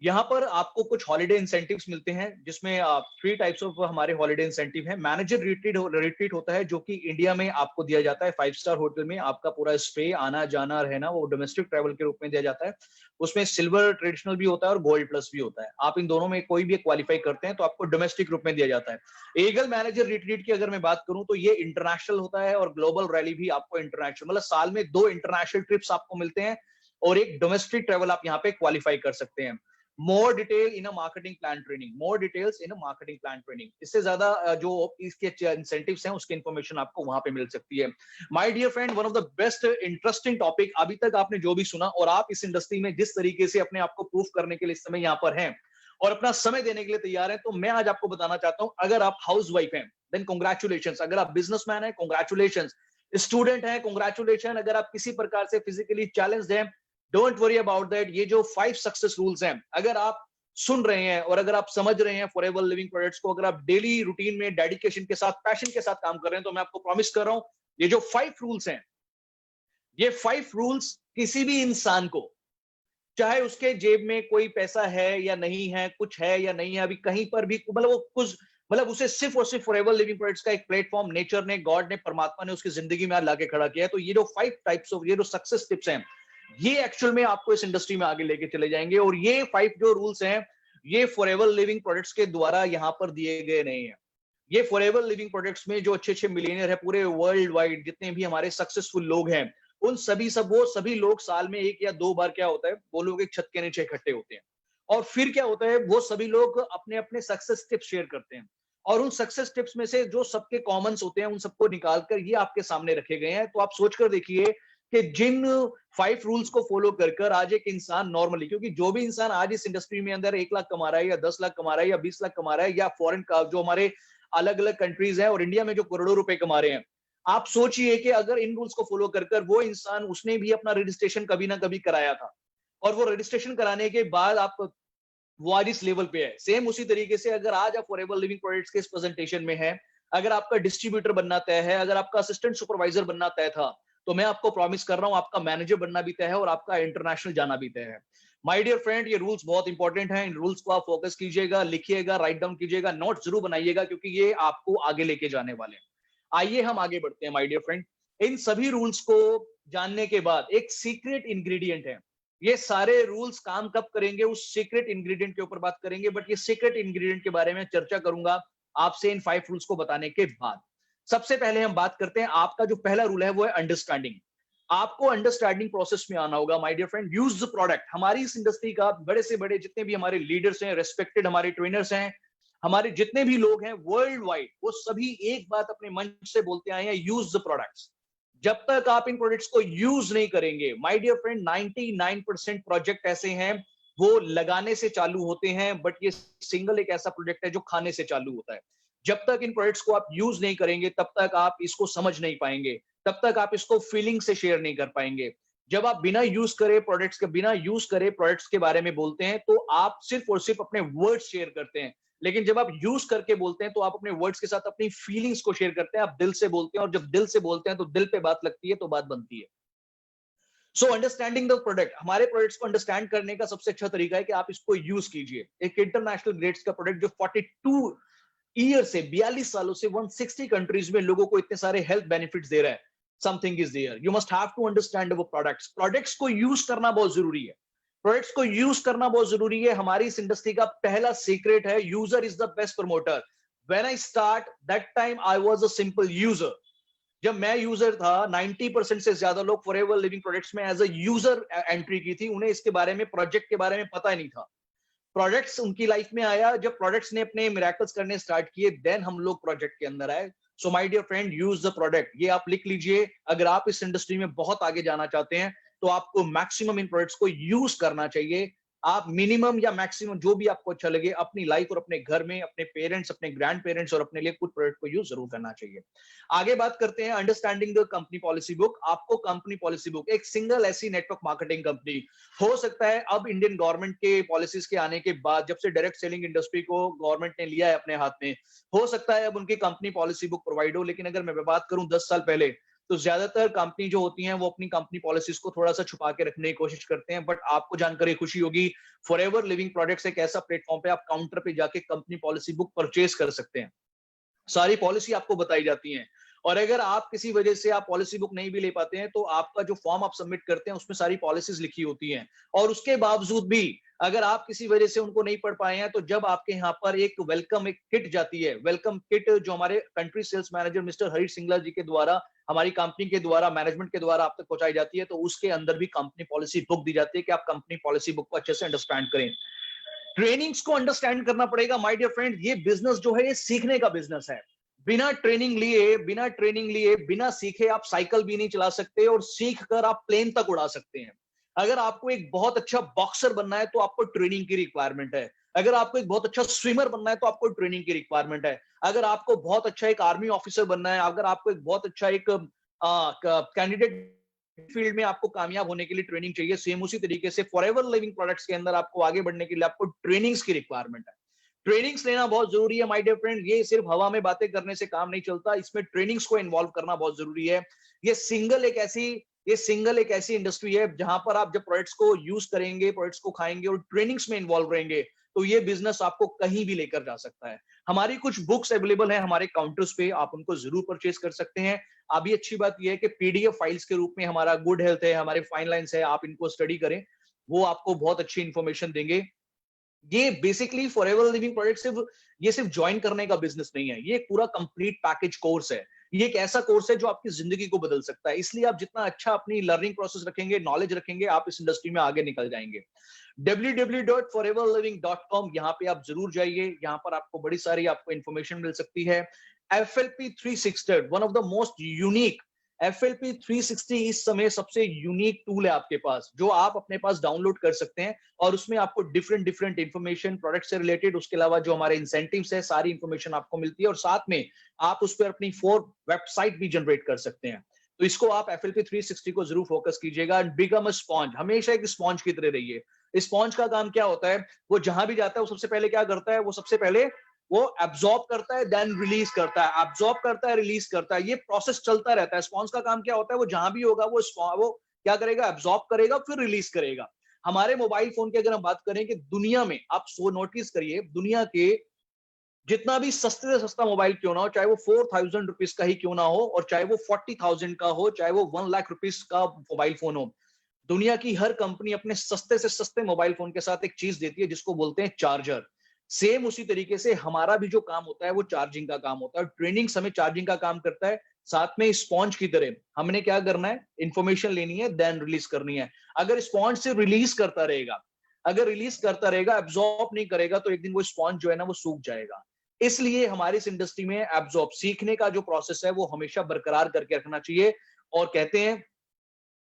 यहाँ पर आपको कुछ हॉलिडे इंसेंटिव्स मिलते हैं, जिसमें 3 टाइप्स ऑफ हमारे हॉलिडे इंसेंटिव है। मैनेजर रिट्रीट होता है जो कि इंडिया में आपको दिया जाता है 5 स्टार होटल में। आपका पूरा स्टे, आना जाना रहना वो डोमेस्टिक ट्रैवल के रूप में दिया जाता है। उसमें सिल्वर ट्रेडिशनल भी होता है और गोल्ड प्लस भी होता है। आप इन दोनों में कोई भी क्वालिफाई करते हैं तो आपको डोमेस्टिक रूप में दिया जाता है। ईगल मैनेजर रिट्रीट की अगर मैं बात करूं तो ये इंटरनेशनल होता है और ग्लोबल रैली भी आपको इंटरनेशनल, मतलब साल में 2 इंटरनेशनल ट्रिप्स आपको मिलते हैं और एक डोमेस्टिक ट्रैवल आप यहाँ पे क्वालिफाई कर सकते हैं। More detail in a marketing plan training, more details in a marketing plan training, इससे ज्यादा जो इसके इंसेंटिव्स हैं उसकी इंफॉर्मेशन आपको वहां पे मिल सकती है। My dear friend, one of the best interesting topic अभी तक आपने जो भी सुना, और आप इस इंडस्ट्री में जिस तरीके से अपने आप को प्रूफ करने के लिए इस समय यहाँ पर हैं और अपना समय देने के लिए तैयार हैं, तो मैं आज आपको बताना चाहता हूं, अगर आप हाउस वाइफ हैं देन कॉन्ग्रेचुलेशन, अगर आप बिजनेसमैन है कॉन्ग्रेचुलेशन, स्टूडेंट है कॉन्ग्रेचुलेशन, अगर आप किसी प्रकार से फिजिकली चैलेंज्ड हैं डोंट वरी अबाउट दैट। ये जो 5 सक्सेस रूल्स हैं, अगर आप सुन रहे हैं और अगर आप समझ रहे हैं फॉरएवर लिविंग प्रोडक्ट्स को, अगर आप डेली रूटीन में डेडिकेशन के साथ, पैशन के साथ काम कर रहे हैं, तो मैं आपको प्रॉमिस कर रहा हूं ये जो 5 रूल्स हैं, ये 5 रूल्स किसी भी इंसान को, चाहे उसके जेब में कोई पैसा है या नहीं है, कुछ है या नहीं है, अभी कहीं पर भी, मतलब वो कुछ, मतलब उसे सिर्फ और सिर्फ फॉरएवर लिविंग प्रोडक्ट्स का एक प्लेटफॉर्म नेचर ने, गॉड ने, परमात्मा ने उसकी जिंदगी में लाके खड़ा किया है। तो ये जो 5 टाइप्स ऑफ, ये जो सक्सेस टिप्स हैं, ये एक्चुअल में आपको इस इंडस्ट्री में आगे लेके चले जाएंगे। और ये 5 जो रूल्स हैं, ये फॉरएवर लिविंग प्रोडक्ट्स के द्वारा यहां पर दिए गए नहीं है। ये फॉरएवर लिविंग प्रोडक्ट्स में जो अच्छे अच्छे मिलियनियर है पूरे वर्ल्ड वाइड, जितने भी हमारे सक्सेसफुल लोग हैं, उन सभी वो सभी लोग साल में 1 या 2 बार क्या होता है, वो लोग एक छत के नीचे इकट्ठे होते हैं। और फिर क्या होता है, वो सभी लोग अपने-अपने सक्सेस टिप्स शेयर करते हैं। और उन सक्सेस टिप्स में से जो सबके कॉमन्स होते हैं, उन सबको निकाल कर ये आपके सामने रखे गए हैं। तो आप सोच कर देखिए कि जिन 5 रूल्स को फॉलो कर आज एक इंसान नॉर्मली, क्योंकि जो भी इंसान आज इस इंडस्ट्री में अंदर 1 लाख कमा रहा है या 10 लाख कमा रहा है या 20 लाख कमा रहा है या फॉरेन का जो हमारे अलग-अलग कंट्रीज हैं और इंडिया में जो करोड़ों रुपए कमा रहे हैं, आप सोचिए कि अगर इन रूल्स को फॉलो कर वो इंसान, उसने भी अपना रजिस्ट्रेशन कभी ना कभी कराया था और वो रजिस्ट्रेशन कराने के बाद आप वो आज इस लेवल पे है। सेम उसी तरीके से अगर आज आप फॉरएवर लिविंग प्रोडक्ट्स के इस प्रेजेंटेशन में है, अगर आपका डिस्ट्रीब्यूटर बनना तय है, अगर आपका असिस्टेंट सुपरवाइजर बनना तय था, तो मैं आपको प्रॉमिस कर रहा हूं आपका मैनेजर बनना भी तय है और आपका इंटरनेशनल जाना भी तय है। माय डियर फ्रेंड, ये रूल्स बहुत इंपॉर्टेंट हैं। इन रूल्स को आप फोकस कीजिएगा, लिखिएगा, राइट डाउन कीजिएगा, नोट जरूर बनाइएगा, क्योंकि ये आपको आगे लेके जाने वाले हैं। आइए हम आगे बढ़ते हैं माय डियर फ्रेंड। इन सभी रूल्स को जानने के बाद एक सीक्रेट इंग्रेडिएंट है। ये सारे रूल्स काम कब करेंगे, उस सीक्रेट इंग्रेडिएंट के ऊपर बात करेंगे, बट ये सीक्रेट इंग्रेडिएंट के बारे में चर्चा करूंगा आपसे इन 5 रूल्स को बताने के बाद। सबसे पहले हम बात करते हैं, आपका जो पहला रूल है वो है अंडरस्टैंडिंग। आपको अंडरस्टैंडिंग प्रोसेस में आना होगा my dear friend. Use the product. हमारी इस इंडस्ट्री का बड़े से बड़े जितने भी हमारे लीडर्स हैं, रेस्पेक्टेड हमारे ट्रेनर्स हैं, हमारे जितने भी लोग हैं वर्ल्ड वाइड, वो सभी एक बात अपने मन से बोलते आए हैं, यूज द प्रोडक्ट्स। जब तक आप इन प्रोडक्ट्स को यूज नहीं करेंगे माय डियर फ्रेंड, 99% प्रोजेक्ट ऐसे हैं वो लगाने से चालू होते हैं, बट ये सिंगल एक ऐसा प्रोजेक्ट है जो खाने से चालू होता है। जब तक इन प्रोडक्ट्स को आप यूज नहीं करेंगे तब तक आप इसको समझ नहीं पाएंगे, तब तक आप इसको फीलिंग से शेयर नहीं कर पाएंगे। जब आप बिना यूज करे प्रोडक्ट्स के बिना यूज करे प्रोडक्ट्स के बारे में बोलते हैं तो आप सिर्फ और सिर्फ अपने वर्ड्स शेयर करते हैं, लेकिन जब आप यूज करके बोलते हैं तो आप अपने वर्ड्स के साथ अपनी फीलिंग्स को शेयर करते हैं, आप दिल से बोलते हैं, और जब दिल से बोलते हैं तो दिल पे बात लगती है, तो बात बनती है। So understanding the product. हमारे प्रोडक्ट्स को अंडरस्टैंड करने का सबसे अच्छा तरीका है कि आप इसको यूज कीजिए। एक इंटरनेशनल ग्रेड्स का प्रोडक्ट जो 42 ईयर से 42 सालों से 160 कंट्रीज में लोगों को इतने सारे हेल्थ बेनिफिट्स दे रहा है, something is there. You must have to understand our products. Products को यूज करना बहुत जरूरी है। प्रोडक्ट्स को यूज करना बहुत जरूरी है। हमारी इस इंडस्ट्री का पहला सीक्रेट है, user is the best promoter. When I start that time I was a simple user. जब मैं यूजर था, 90% से ज्यादा लोग फॉरएवर लिविंग प्रोडक्ट्स में एज अ यूजर एंट्री की थी। उन्हें इसके बारे में, प्रोजेक्ट के बारे में पता ही नहीं था। प्रोजेक्ट्स उनकी लाइफ में आया जब प्रोडक्ट्स ने अपने मिरेकल्स करने स्टार्ट किए, देन हम लोग प्रोजेक्ट के अंदर आए। So my dear friend, use the product. ये आप लिख लीजिए। अगर आप इस इंडस्ट्री में बहुत आगे जाना चाहते हैं तो आपको मैक्सिमम इन प्रोडक्ट्स को यूज करना चाहिए। आप मिनिमम या मैक्सिमम जो भी आपको अच्छा लगे, अपनी लाइफ और अपने घर में अपने पेरेंट्स, अपने ग्रैंड पेरेंट्स और अपने लिए कुछ प्रोडक्ट को यूज जरूर करना चाहिए। आगे बात करते हैं understanding the company policy book. आपको कंपनी पॉलिसी बुक, एक सिंगल ऐसी नेटवर्क मार्केटिंग कंपनी हो सकता है, अब इंडियन गवर्नमेंट के पॉलिसीज के आने के बाद, जब से डायरेक्ट सेलिंग इंडस्ट्री को गवर्नमेंट ने लिया है अपने हाथ में, हो सकता है अब उनकी कंपनी पॉलिसी बुक प्रोवाइड हो। लेकिन अगर मैं बात करूं 10 साल पहले, तो ज्यादातर कंपनी जो होती हैं वो अपनी कंपनी पॉलिसीज को थोड़ा सा छुपा के रखने की कोशिश करते हैं। बट आपको जानकर खुशी होगी, फॉरएवर लिविंग प्रोडक्ट्स एक ऐसा प्लेटफॉर्म पे आप काउंटर पे जाके कंपनी पॉलिसी बुक परचेज कर सकते हैं। सारी पॉलिसी आपको बताई जाती है। और अगर आप किसी वजह से आप पॉलिसी बुक नहीं भी ले पाते हैं, तो आपका जो फॉर्म आप सबमिट करते हैं उसमें सारी पॉलिसीज लिखी होती हैं। और उसके बावजूद भी अगर आप किसी वजह से उनको नहीं पढ़ पाए हैं, तो जब आपके यहाँ पर एक वेलकम एक किट जाती है, वेलकम किट जो हमारे country sales manager mister Harish Singla ji के द्वारा, हमारी कंपनी के द्वारा, मैनेजमेंट के द्वारा आप तक पहुंचाई जाती है, तो उसके अंदर भी कंपनी पॉलिसी बुक दी जाती है कि आप कंपनी पॉलिसी बुक को अच्छे से अंडरस्टैंड करें। ट्रेनिंग्स को अंडरस्टैंड करना पड़ेगा माय डियर फ्रेंड। ये बिजनेस जो है ये सीखने का बिजनेस है। बिना ट्रेनिंग लिए बिना सीखे आप साइकिल भी नहीं चला सकते, और सीख कर आप प्लेन तक उड़ा सकते हैं। अगर आपको एक बहुत अच्छा बॉक्सर बनना है तो आपको ट्रेनिंग की रिक्वायरमेंट है। अगर आपको एक बहुत अच्छा स्विमर बनना है तो आपको ट्रेनिंग की रिक्वायरमेंट है। अगर आपको बहुत अच्छा एक आर्मी ऑफिसर बनना है, अगर आपको एक बहुत अच्छा एक कैंडिडेट फील्ड में आपको कामयाब होने के लिए ट्रेनिंग चाहिए, सेम उसी तरीके से फॉरएवर लिविंग प्रोडक्ट्स के अंदर आपको आगे बढ़ने के लिए आपको ट्रेनिंग्स की रिक्वायरमेंट है। ट्रेनिंग्स लेना बहुत जरूरी है माय डियर फ्रेंड। ये सिर्फ हवा में बातें करने से काम नहीं चलता, इसमें ट्रेनिंग्स को इन्वॉल्व करना बहुत जरूरी है। ये सिंगल एक ऐसी इंडस्ट्री है जहां पर आप जब प्रोडक्ट्स को यूज करेंगे, प्रोडक्ट्स को खाएंगे और ट्रेनिंग्स में इन्वॉल्व रहेंगे, तो ये बिजनेस आपको कहीं भी लेकर जा सकता है। हमारी कुछ बुक्स अवेलेबल है हमारे काउंटर्स पे, आप उनको जरूर परचेज कर सकते हैं। अभी अच्छी बात यह है कि पीडीएफ फाइल्स के रूप में हमारा गुड हेल्थ है, हमारे फाइन लाइन्स है, आप इनको स्टडी करें, वो आपको बहुत अच्छी इंफॉर्मेशन देंगे। ये बेसिकली फॉरएवर लिविंग प्रोडक्ट सिर्फ ज्वाइन करने का बिजनेस नहीं है, ये पूरा कंप्लीट पैकेज कोर्स है। ये एक ऐसा कोर्स है जो आपकी जिंदगी को बदल सकता है। इसलिए आप जितना अच्छा अपनी लर्निंग प्रोसेस रखेंगे, नॉलेज रखेंगे, आप इस इंडस्ट्री में आगे निकल जाएंगे। www.foreverliving.com, यहाँ पे आप जरूर जाइए। यहाँ पर आपको बड़ी सारी आपको इंफॉर्मेशन मिल सकती है। FLP 360, one of the most unique, FLP 360 इस समय सबसे यूनिक टूल है आपके पास, जो आप अपने पास डाउनलोड कर सकते हैं और उसमें आपको डिफरेंट डिफरेंट इंफॉर्मेशन प्रोडक्ट से रिलेटेड, उसके अलावा जो हमारे इंसेंटिव्स है, सारी इंफॉर्मेशन आपको मिलती है और साथ में आप उस पर अपनी 4 वेबसाइट भी जनरेट कर सकते हैं। तो इसको आप FLP 360 को जरूर फोकस कीजिएगा एंड बिकम अ स्पॉन्ज। हमेशा एक स्पॉन्ज की तरह रहिए। स्पॉन्ज का काम क्या होता है, वो जहां भी जाता है वो सबसे पहले क्या करता है, वो सबसे पहले वो एब्जॉर्ब करता है, देन रिलीज करता है, एब्जॉर्ब करता है, रिलीज करता है। ये प्रोसेस चलता रहता है। स्पॉन्ज का काम क्या होता है, वो जहां भी होगा वो क्या करेगा, एब्जॉर्ब करेगा, फिर रिलीज करेगा। हमारे मोबाइल फोन की अगर हम बात करें कि दुनिया में, आप सो नोटिस करिए, दुनिया के जितना भी सस्ते से सस्ता मोबाइल क्यों ना हो, चाहे वो 4000 रुपीज का ही क्यों ना हो, और चाहे वो 40,000 का हो, चाहे वो 1 लाख रुपीज का मोबाइल फोन हो, दुनिया की हर कंपनी अपने सस्ते से सस्ते मोबाइल फोन के साथ एक चीज देती है जिसको बोलते हैं चार्जर। सेम उसी तरीके से हमारा भी जो काम होता है वो चार्जिंग का काम होता है। ट्रेनिंग समय चार्जिंग का काम करता है। साथ में स्पॉन्ज की तरह हमने क्या करना है, इंफॉर्मेशन लेनी है, देन रिलीज करनी है। अगर स्पॉन्ज से रिलीज करता रहेगा, अगर रिलीज करता रहेगा, एब्जॉर्ब नहीं करेगा, तो एक दिन वो स्पॉन्ज जो है ना वो सूख जाएगा। इसलिए हमारी इस इंडस्ट्री में एब्जॉर्ब, सीखने का जो प्रोसेस है वो हमेशा बरकरार करके रखना चाहिए। और कहते हैं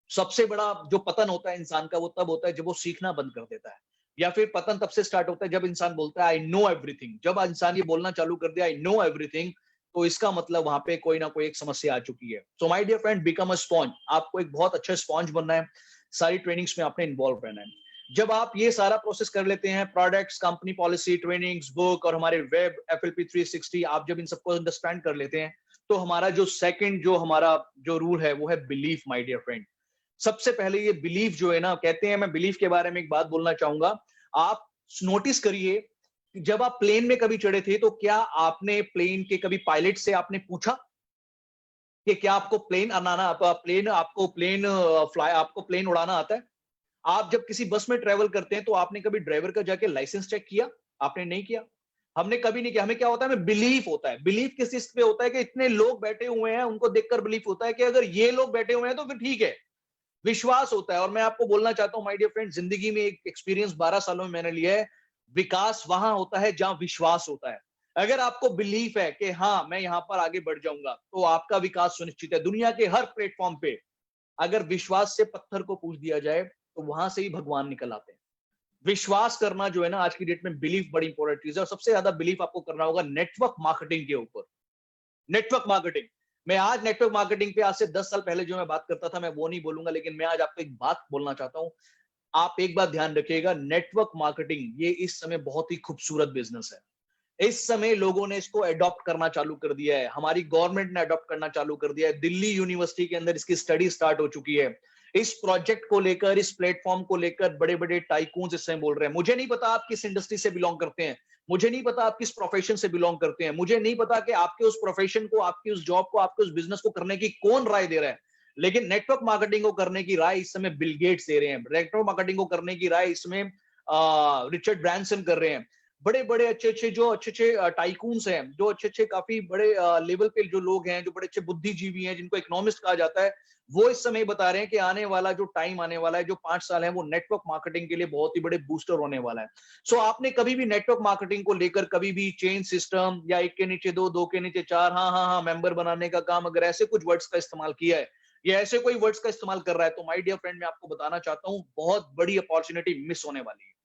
सबसे बड़ा जो पतन होता है इंसान का, वो तब होता है जब वो सीखना बंद कर देता है, या फिर पतन तब से स्टार्ट होता है जब इंसान बोलता है आई नो एवरीथिंग। जब इंसान ये बोलना चालू कर दिया आई नो एवरीथिंग, तो इसका मतलब वहां पे कोई ना कोई एक समस्या आ चुकी है। So my dear friend, become a sponge. आपको एक बहुत अच्छा स्पॉन्ज बनना है, सारी ट्रेनिंग्स में आपने इन्वॉल्व रहना है। जब आप ये सारा प्रोसेस कर लेते हैं, products, company policy, trainings, book और हमारे वेब FLP 360, आप जब इन सबको अंडरस्टैंड कर लेते हैं, तो हमारा जो सेकंड जो हमारा जो रूल है वो है बिलीफ, माय डियर फ्रेंड। सबसे पहले ये बिलीफ जो है ना, कहते हैं, मैं बिलीफ के बारे में एक बात बोलना चाहूंगा। आप नोटिस करिए कि जब आप प्लेन में कभी चढ़े थे, तो क्या आपने प्लेन के कभी पायलट से आपने पूछा कि क्या आपको प्लेन बनाना, प्लेन आपको प्लेन फ्लाई आपको प्लेन उड़ाना आता है? आप जब किसी बस में ट्रेवल करते हैं तो आपने कभी ड्राइवर का जाके लाइसेंस चेक किया? आपने नहीं किया। हमने कभी नहीं किया। हमें क्या होता है, हमें बिलीफ होता है। बिलीफ किस चीज पे होता है कि इतने लोग बैठे हुए हैं, उनको देखकर बिलीफ होता है कि अगर ये लोग बैठे हुए हैं तो फिर ठीक है। विश्वास होता है। और मैं आपको बोलना चाहता हूं माय डियर फ्रेंड, जिंदगी में एक एक्सपीरियंस 12 सालों में मैंने लिया है, विकास वहां होता है जहां विश्वास होता है। अगर आपको बिलीफ है कि हाँ मैं यहां पर आगे बढ़ जाऊंगा, तो आपका विकास सुनिश्चित है। दुनिया के हर प्लेटफॉर्म पे अगर विश्वास से पत्थर को पूछ दिया जाए, तो वहां से ही भगवान निकल आते हैं। विश्वास करना जो है ना, आज की डेट में बिलीफ बड़ी इंपॉर्टेंट चीज है। और सबसे ज्यादा बिलीफ आपको करना होगा नेटवर्क मार्केटिंग के ऊपर। नेटवर्क मार्केटिंग, मैं आज नेटवर्क मार्केटिंग पे आज से 10 साल पहले जो मैं बात करता था, मैं वो नहीं बोलूंगा, लेकिन मैं आज आपको एक बात बोलना चाहता हूं। आप एक बात ध्यान रखिएगा, नेटवर्क मार्केटिंग ये इस समय बहुत ही खूबसूरत बिजनेस है। इस समय लोगों ने इसको अडॉप्ट करना चालू कर दिया है। हमारी गवर्नमेंट ने अडॉप्ट करना चालू कर दिया है। दिल्ली यूनिवर्सिटी के अंदर इसकी स्टडी स्टार्ट हो चुकी है। इस प्रोजेक्ट को लेकर, इस प्लेटफॉर्म को लेकर बड़े बड़े टाइकून्स इस समय बोल रहे हैं। मुझे नहीं पता आप किस इंडस्ट्री से बिलोंग करते हैं, मुझे नहीं पता आप किस प्रोफेशन से बिलोंग करते हैं, मुझे नहीं पता कि आपके उस प्रोफेशन को, आपकी उस जॉब को, आपके उस बिजनेस को करने की कौन राय दे रहा है। लेकिन नेटवर्क मार्केटिंग को करने की राय इस समय बिल गेट्स दे रहे हैं। नेटवर्क मार्केटिंग को करने की राय इसमें रिचर्ड ब्रांसन कर रहे हैं। बड़े बड़े अच्छे अच्छे टाइकून्स हैं, जो अच्छे अच्छे काफी बड़े लेवल पे जो लोग हैं, जो बड़े अच्छे बुद्धिजीवी हैं, जिनको इकोनॉमिस्ट कहा जाता है, वो इस समय बता रहे हैं कि आने वाला जो टाइम आने वाला है, जो 5 साल है, वो नेटवर्क मार्केटिंग के लिए बहुत ही बड़े बूस्टर होने वाला है। सो आपने कभी भी नेटवर्क मार्केटिंग को लेकर कभी भी चेन सिस्टम या एक के नीचे दो, दो के नीचे चार, हाँ हाँ हाँ मेंबर बनाने का काम, अगर ऐसे कुछ वर्ड्स का इस्तेमाल किया है या ऐसे कोई वर्ड्स का इस्तेमाल कर रहा है, तो माय डियर फ्रेंड, मैं आपको बताना चाहता हूँ बहुत बड़ी अपॉर्चुनिटी मिस होने वाली है।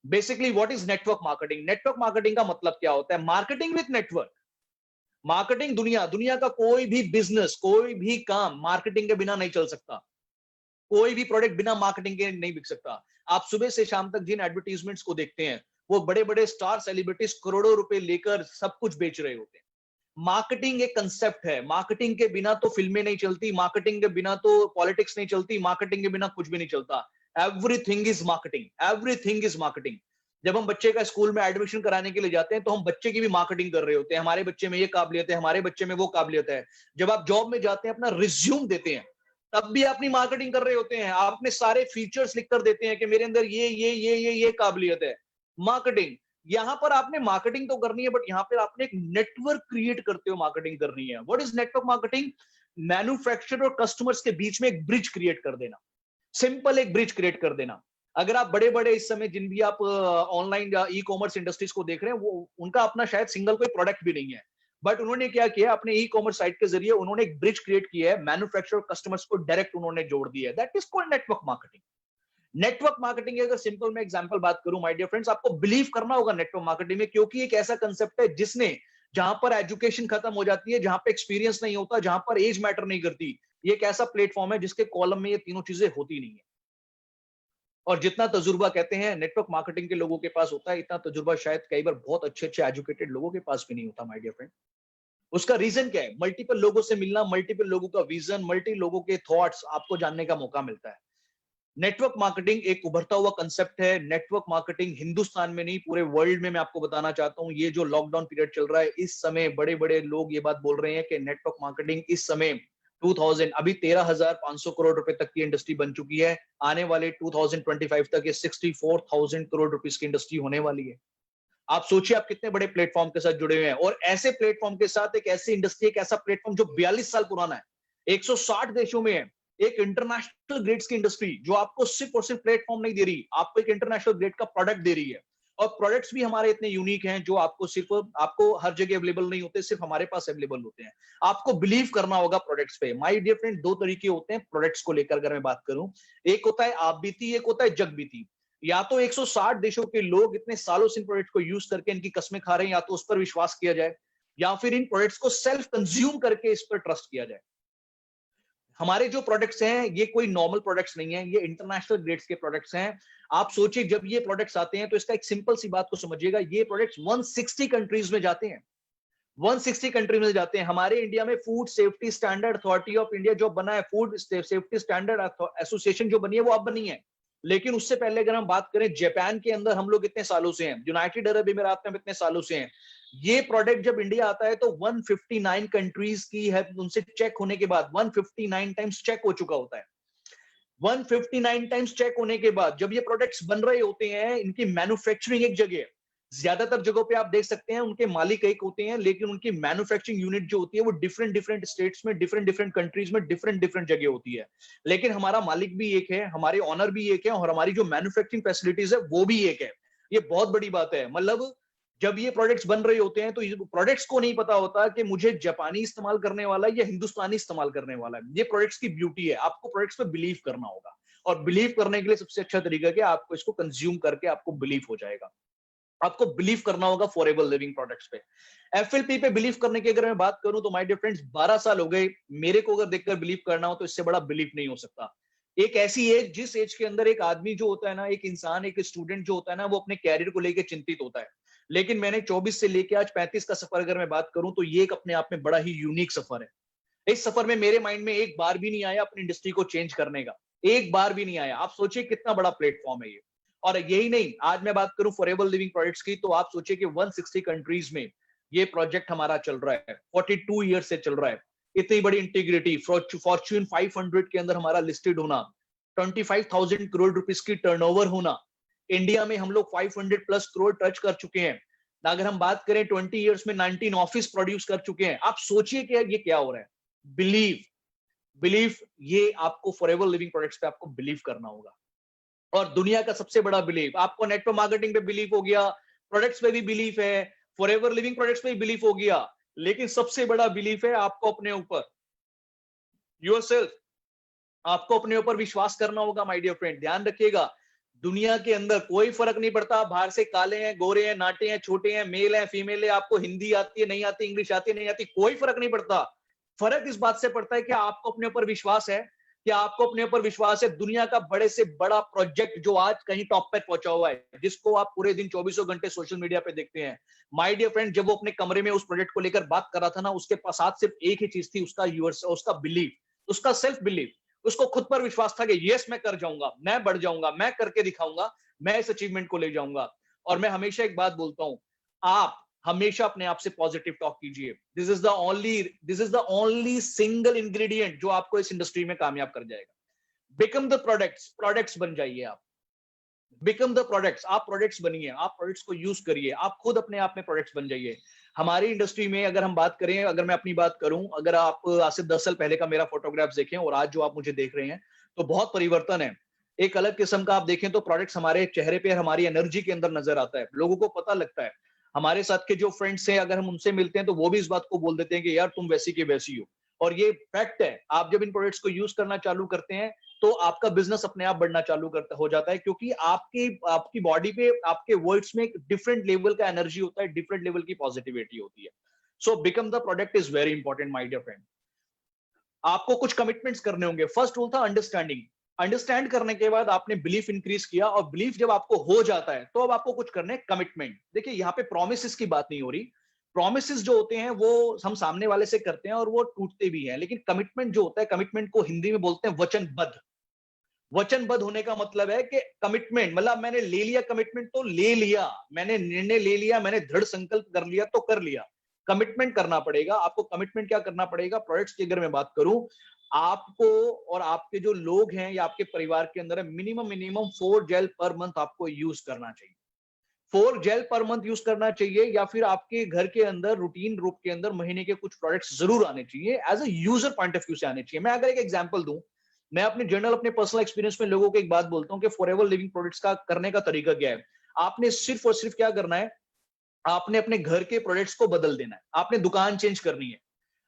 Basically what is network marketing? Network marketing का मतलब क्या होता है? Marketing with network. मार्केटिंग, दुनिया दुनिया का कोई भी बिजनेस, कोई भी काम मार्केटिंग के बिना नहीं चल सकता। कोई भी प्रोडक्ट बिना मार्केटिंग के नहीं बिक सकता। आप सुबह से शाम तक जिन एडवर्टीजमेंट्स को देखते हैं, वो बड़े बड़े स्टार सेलिब्रिटीज करोड़ों रुपए लेकर सब कुछ बेच रहे होते हैं। मार्केटिंग एक कंसेप्ट है। मार्केटिंग के बिना तो फिल्में नहीं चलती, मार्केटिंग के बिना तो पॉलिटिक्स नहीं चलती, मार्केटिंग के बिना कुछ भी नहीं चलता। Everything is marketing, everything is marketing. जब हम बच्चे का स्कूल में एडमिशन कराने के लिए जाते हैं, तो हम बच्चे की भी मार्केटिंग कर रहे होते हैं। हमारे बच्चे में ये काबिलियत है, हमारे बच्चे में वो काबिलियत है। जब आप जॉब में जाते हैं, अपना रिज्यूम देते हैं, तब भी अपनी मार्केटिंग कर रहे होते हैं। आप अपने सारे फीचर्स लिख कर देते हैं कि मेरे अंदर ये काबिलियत है। मार्केटिंग। यहाँ पर आपने मार्केटिंग तो करनी है, बट यहाँ पर आपने एक नेटवर्क क्रिएट करते हो मार्केटिंग करनी है। What is network marketing? Manufacturer और कस्टमर्स के बीच में एक ब्रिज क्रिएट कर देना, सिंपल एक ब्रिज क्रिएट कर देना। अगर आप बड़े बड़े इस समय जिन भी आप ऑनलाइन या ई कॉमर्स इंडस्ट्रीज को देख रहे हैं, वो उनका अपना शायद सिंगल कोई प्रोडक्ट भी नहीं है, बट उन्होंने क्या किया, अपने ई कॉमर्स साइट के जरिए उन्होंने एक ब्रिज क्रिएट किया है, मैन्युफैक्चरर और कस्टमर्स को डायरेक्ट उन्होंने जोड़ दिया है। That is called network marketing. Network marketing अगर सिंपल मैं एग्जांपल बात करूं माय डियर फ्रेंड्स, आपको बिलीव करना होगा नेटवर्क मार्केटिंग में, क्योंकि एक ऐसा कंसेप्ट है जिसने, जहां पर एजुकेशन खत्म हो जाती है, जहां पे एक्सपीरियंस नहीं होता, जहां पर एज मैटर नहीं करती, ये एक ऐसा प्लेटफॉर्म है जिसके कॉलम में ये तीनों चीजें होती नहीं है। और जितना तजुर्बा कहते हैं नेटवर्क मार्केटिंग के लोगों के पास होता है, इतना तजुर्बा शायद कई बार बहुत अच्छे अच्छे एजुकेटेड लोगों के पास भी नहीं होता माय डियर फ्रेंड। उसका रीजन क्या है? मल्टीपल लोगों से मिलना, मल्टीपल लोगों का विजन, मल्टी लोगों के थॉट्स आपको जानने का मौका मिलता है। नेटवर्क मार्केटिंग एक उभरता हुआ कंसेप्ट है। नेटवर्क मार्केटिंग हिंदुस्तान में नहीं, पूरे वर्ल्ड में मैं आपको बताना चाहता हूं, ये जो लॉकडाउन पीरियड चल रहा है, इस समय बड़े बड़े लोग ये बात बोल रहे हैं कि नेटवर्क मार्केटिंग इस समय 2000 अभी 13,500 करोड़ रुपए तक की इंडस्ट्री बन चुकी है। आने वाले 2025 तक ये 64,000 करोड़ रुपीस की इंडस्ट्री होने वाली है। आप सोचिए आप कितने बड़े प्लेटफॉर्म के साथ जुड़े हुए हैं, और ऐसे प्लेटफॉर्म के साथ एक ऐसी इंडस्ट्री, एक ऐसा प्लेटफॉर्म जो 42 साल पुराना है, 160 देशों में है, एक इंटरनेशनल ग्रेड्स की इंडस्ट्री जो आपको सिर्फ और सिर्फ प्लेटफॉर्म नहीं दे रही, आपको एक इंटरनेशनल ग्रेड का प्रोडक्ट दे रही है। और प्रोडक्ट्स भी हमारे इतने यूनिक हैं जो आपको हर जगह अवेलेबल नहीं होते, सिर्फ हमारे पास अवेलेबल होते हैं। आपको बिलीव करना होगा प्रोडक्ट्स पे। माय डियर फ्रेंड, दो तरीके होते हैं प्रोडक्ट्स को लेकर अगर मैं बात करूं, एक होता है आप बीती, एक होता है जग बीती। या तो 160 देशों के लोग इतने सालों से इन प्रोडक्ट को यूज करके इनकी कस्में खा रहे हैं, या तो उस पर विश्वास किया जाए, या फिर इन प्रोडक्ट्स को सेल्फ कंज्यूम करके इस पर ट्रस्ट किया जाए। हमारे जो प्रोडक्ट्स हैं ये कोई नॉर्मल प्रोडक्ट्स नहीं है, ये इंटरनेशनल ग्रेड्स के प्रोडक्ट्स हैं। आप सोचिए जब ये प्रोडक्ट्स आते हैं तो इसका एक सिंपल सी बात को समझिएगा, ये प्रोडक्ट्स 160 कंट्रीज में जाते हैं, 160 कंट्री में जाते हैं। हमारे इंडिया में food safety standard authority of India जो बना है, फूड सेफ्टी स्टैंडर्ड एसोसिएशन जो बनी है, वो अब बनी है। लेकिन उससे पहले अगर हम बात करें, जापान के अंदर हम लोग इतने सालों से हैं, यूनाइटेड अरब अमीरात में इतने सालों से हैं। ये प्रोडक्ट जब इंडिया आता है तो 159 कंट्रीज की है, उनसे चेक होने के बाद 159 टाइम्स चेक हो चुका होता है। 159 टाइम्स चेक होने के बाद जब ये प्रोडक्ट्स बन रहे होते हैं, इनकी मैन्युफैक्चरिंग एक जगह है, ज्यादातर जगहों पे आप देख सकते हैं उनके मालिक एक होते हैं, लेकिन उनकी मैन्युफैक्चरिंग यूनिट जो होती है वो डिफरेंट डिफरेंट स्टेट्स में, डिफरेंट डिफरेंट कंट्रीज में, डिफरेंट डिफरेंट जगह होती है। लेकिन हमारा मालिक भी एक है, हमारे ऑनर भी एक है, और हमारी जो मैन्युफैक्चरिंग फैसिलिटीज है वो भी एक है। ये बहुत बड़ी बात है। मतलब जब ये प्रोडक्ट्स बन रहे होते हैं तो प्रोडक्ट्स को नहीं पता होता कि मुझे जापानी इस्तेमाल करने वाला है या हिंदुस्तानी इस्तेमाल करने वाला है। ये प्रोडक्ट्स की ब्यूटी है। आपको प्रोडक्ट्स पे बिलीव करना होगा, और बिलीव करने के लिए सबसे अच्छा तरीका क्या है, आपको इसको कंज्यूम करके आपको बिलीव हो जाएगा। आपको बिलीव करना होगा फॉरएवर लिविंग प्रोडक्ट्स पे। एफएलपी पे बिलीव करने की अगर मैं बात करूं तो माय डियर फ्रेंड्स, 12 साल हो गए मेरे को अगर देखकर बिलीव करना हो तो इससे बड़ा बिलीव नहीं हो सकता। एक ऐसी एज, जिस एज के अंदर एक आदमी जो होता है ना, एक इंसान, एक स्टूडेंट जो होता है ना, वो अपने कैरियर को लेकर चिंतित होता है। लेकिन मैंने 24 से लेकर आज 35 का सफर अगर मैं बात करूं तो ये एक अपने आप में बड़ा ही यूनिक सफर है। इस सफर में मेरे माइंड में एक बार भी नहीं आया अपनी इंडस्ट्री को चेंज करने का, एक बार भी नहीं आया। आप सोचिए कितना बड़ा प्लेटफॉर्म है ये। और यही नहीं, आज मैं बात करूं फॉरएवर लिविंग प्रोडक्ट्स की, तो आप सोचिए कि 160 कंट्रीज में ये प्रोजेक्ट हमारा चल रहा है, 42 ईयर से चल रहा है। इतनी बड़ी इंटीग्रिटी, फॉर्च्यून 500 के अंदर हमारा लिस्टेड होना, 25,000 करोड़ रुपीस की टर्नओवर होना, इंडिया में हम लोग 500 प्लस करोड़ टच कर चुके हैं। अगर हम बात करें 20 इयर्स में 19 ऑफिस प्रोड्यूस कर चुके हैं। आप सोचिए कि ये क्या हो रहा है। बिलीव, बिलीव, ये आपको फॉरएवर लिविंग प्रोडक्ट्स पे आपको बिलीव करना होगा। और दुनिया का सबसे बड़ा बिलीव, आपको नेटवर्क मार्केटिंग पे बिलीव हो गया, प्रोडक्ट्स पे भी बिलीव है, फॉरएवर लिविंग प्रोडक्ट्स पे भी बिलीव हो गया, लेकिन सबसे बड़ा बिलीव है आपको अपने ऊपर, योरसेल्फ। आपको अपने ऊपर विश्वास करना होगा माय डियर फ्रेंड। ध्यान रखिएगा, दुनिया के अंदर कोई फर्क नहीं पड़ता, बाहर से काले हैं, गोरे हैं, नाटे हैं, छोटे हैं, मेल हैं, फीमेल है, आपको हिंदी आती है नहीं आती, इंग्लिश आती है नहीं आती, कोई फर्क नहीं पड़ता। फर्क इस बात से पड़ता है कि आपको अपने ऊपर विश्वास है, कि आपको अपने ऊपर विश्वास है। दुनिया का बड़े से बड़ा प्रोजेक्ट जो आज कहीं टॉप पे पहुंचा हुआ है, जिसको आप पूरे दिन 24 घंटे सोशल मीडिया पे देखते हैं, माय डियर फ्रेंड, जब वो अपने कमरे में उस प्रोजेक्ट को लेकर बात कर रहा था ना, उसके पास सिर्फ एक ही चीज थी, उसका बिलीव, उसका सेल्फ बिलीव। उसको खुद पर विश्वास था कि यस मैं कर जाऊंगा, मैं बढ़ जाऊंगा, मैं करके दिखाऊंगा, मैं इस अचीवमेंट को ले जाऊंगा। और मैं हमेशा एक बात बोलता हूं, आप हमेशा अपने आप से पॉजिटिव टॉक कीजिए। This is the only single ingredient जो आपको इस इंडस्ट्री में कामयाब कर जाएगा। बिकम द प्रोडक्ट्स बन जाइए आप। बिकम द प्रोडक्ट्स, आप प्रोडक्ट्स बनिए, आप प्रोडक्ट्स को यूज करिए, आप खुद अपने आप में प्रोडक्ट्स बन जाइए। हमारी इंडस्ट्री में अगर हम बात करें, अगर मैं अपनी बात करूं, अगर आप आज से 10 साल पहले का मेरा फोटोग्राफ्स देखें और आज जो आप मुझे देख रहे हैं, तो बहुत परिवर्तन है। एक अलग किस्म का आप देखें तो प्रोडक्ट्स हमारे चेहरे पे, हमारी एनर्जी के अंदर नजर आता है, लोगों को पता लगता है। हमारे साथ के जो फ्रेंड्स हैं, अगर हम उनसे मिलते हैं तो वो भी इस बात को बोल देते हैं कि यार तुम वैसी की वैसी हो। और ये फैक्ट है, आप जब इन प्रोडक्ट्स को यूज करना चालू करते हैं तो आपका बिजनेस अपने आप बढ़ना चालू करता हो जाता है, क्योंकि आपकी आपकी बॉडी पे, आपके वर्ड्स में एक डिफरेंट लेवल का एनर्जी होता है, डिफरेंट लेवल की पॉजिटिविटी होती है। So become the product is very important my dear friend. आपको कुछ कमिटमेंट्स करने होंगे। फर्स्ट रूल था अंडरस्टैंडिंग। अंडरस्टैंड करने के बाद आपने बिलीफ इंक्रीज किया, और बिलीफ जब आपको हो जाता है तो अब आपको कुछ करने, कमिटमेंट। देखिए यहाँ पे प्रोमिस की बात नहीं हो रही। प्रोमिस जो होते हैं वो हम सामने वाले से करते हैं और वो टूटते भी हैं, लेकिन कमिटमेंट जो होता है, कमिटमेंट को हिंदी में बोलते हैं वचनबद्ध। वचनबद्ध होने का मतलब है कि कमिटमेंट मतलब मैंने ले लिया, कमिटमेंट तो ले लिया, मैंने निर्णय ले लिया, मैंने दृढ़ संकल्प कर लिया तो कर लिया। कमिटमेंट करना पड़ेगा आपको। कमिटमेंट क्या करना पड़ेगा? प्रोडक्ट्स की अगर मैं बात करूं, आपको और आपके जो लोग हैं या आपके परिवार के अंदर है, minimum minimum 4 gel per month आपको यूज करना चाहिए। 4 जेल पर मंथ यूज करना चाहिए, या फिर आपके घर के अंदर रूटीन रूप के अंदर महीने के कुछ प्रोडक्ट्स जरूर आने चाहिए, as a user point of view से आने चाहिए। मैं अगर एक एग्जांपल दूं, मैं अपने जर्नल, अपने पर्सनल एक्सपीरियंस में लोगों को एक बात बोलता हूं कि फॉरएवर लिविंग प्रोडक्ट्स का करने का तरीका क्या है। आपने सिर्फ और सिर्फ क्या करना है, आपने अपने घर के प्रोडक्ट्स को बदल देना है, आपने दुकान चेंज करनी है।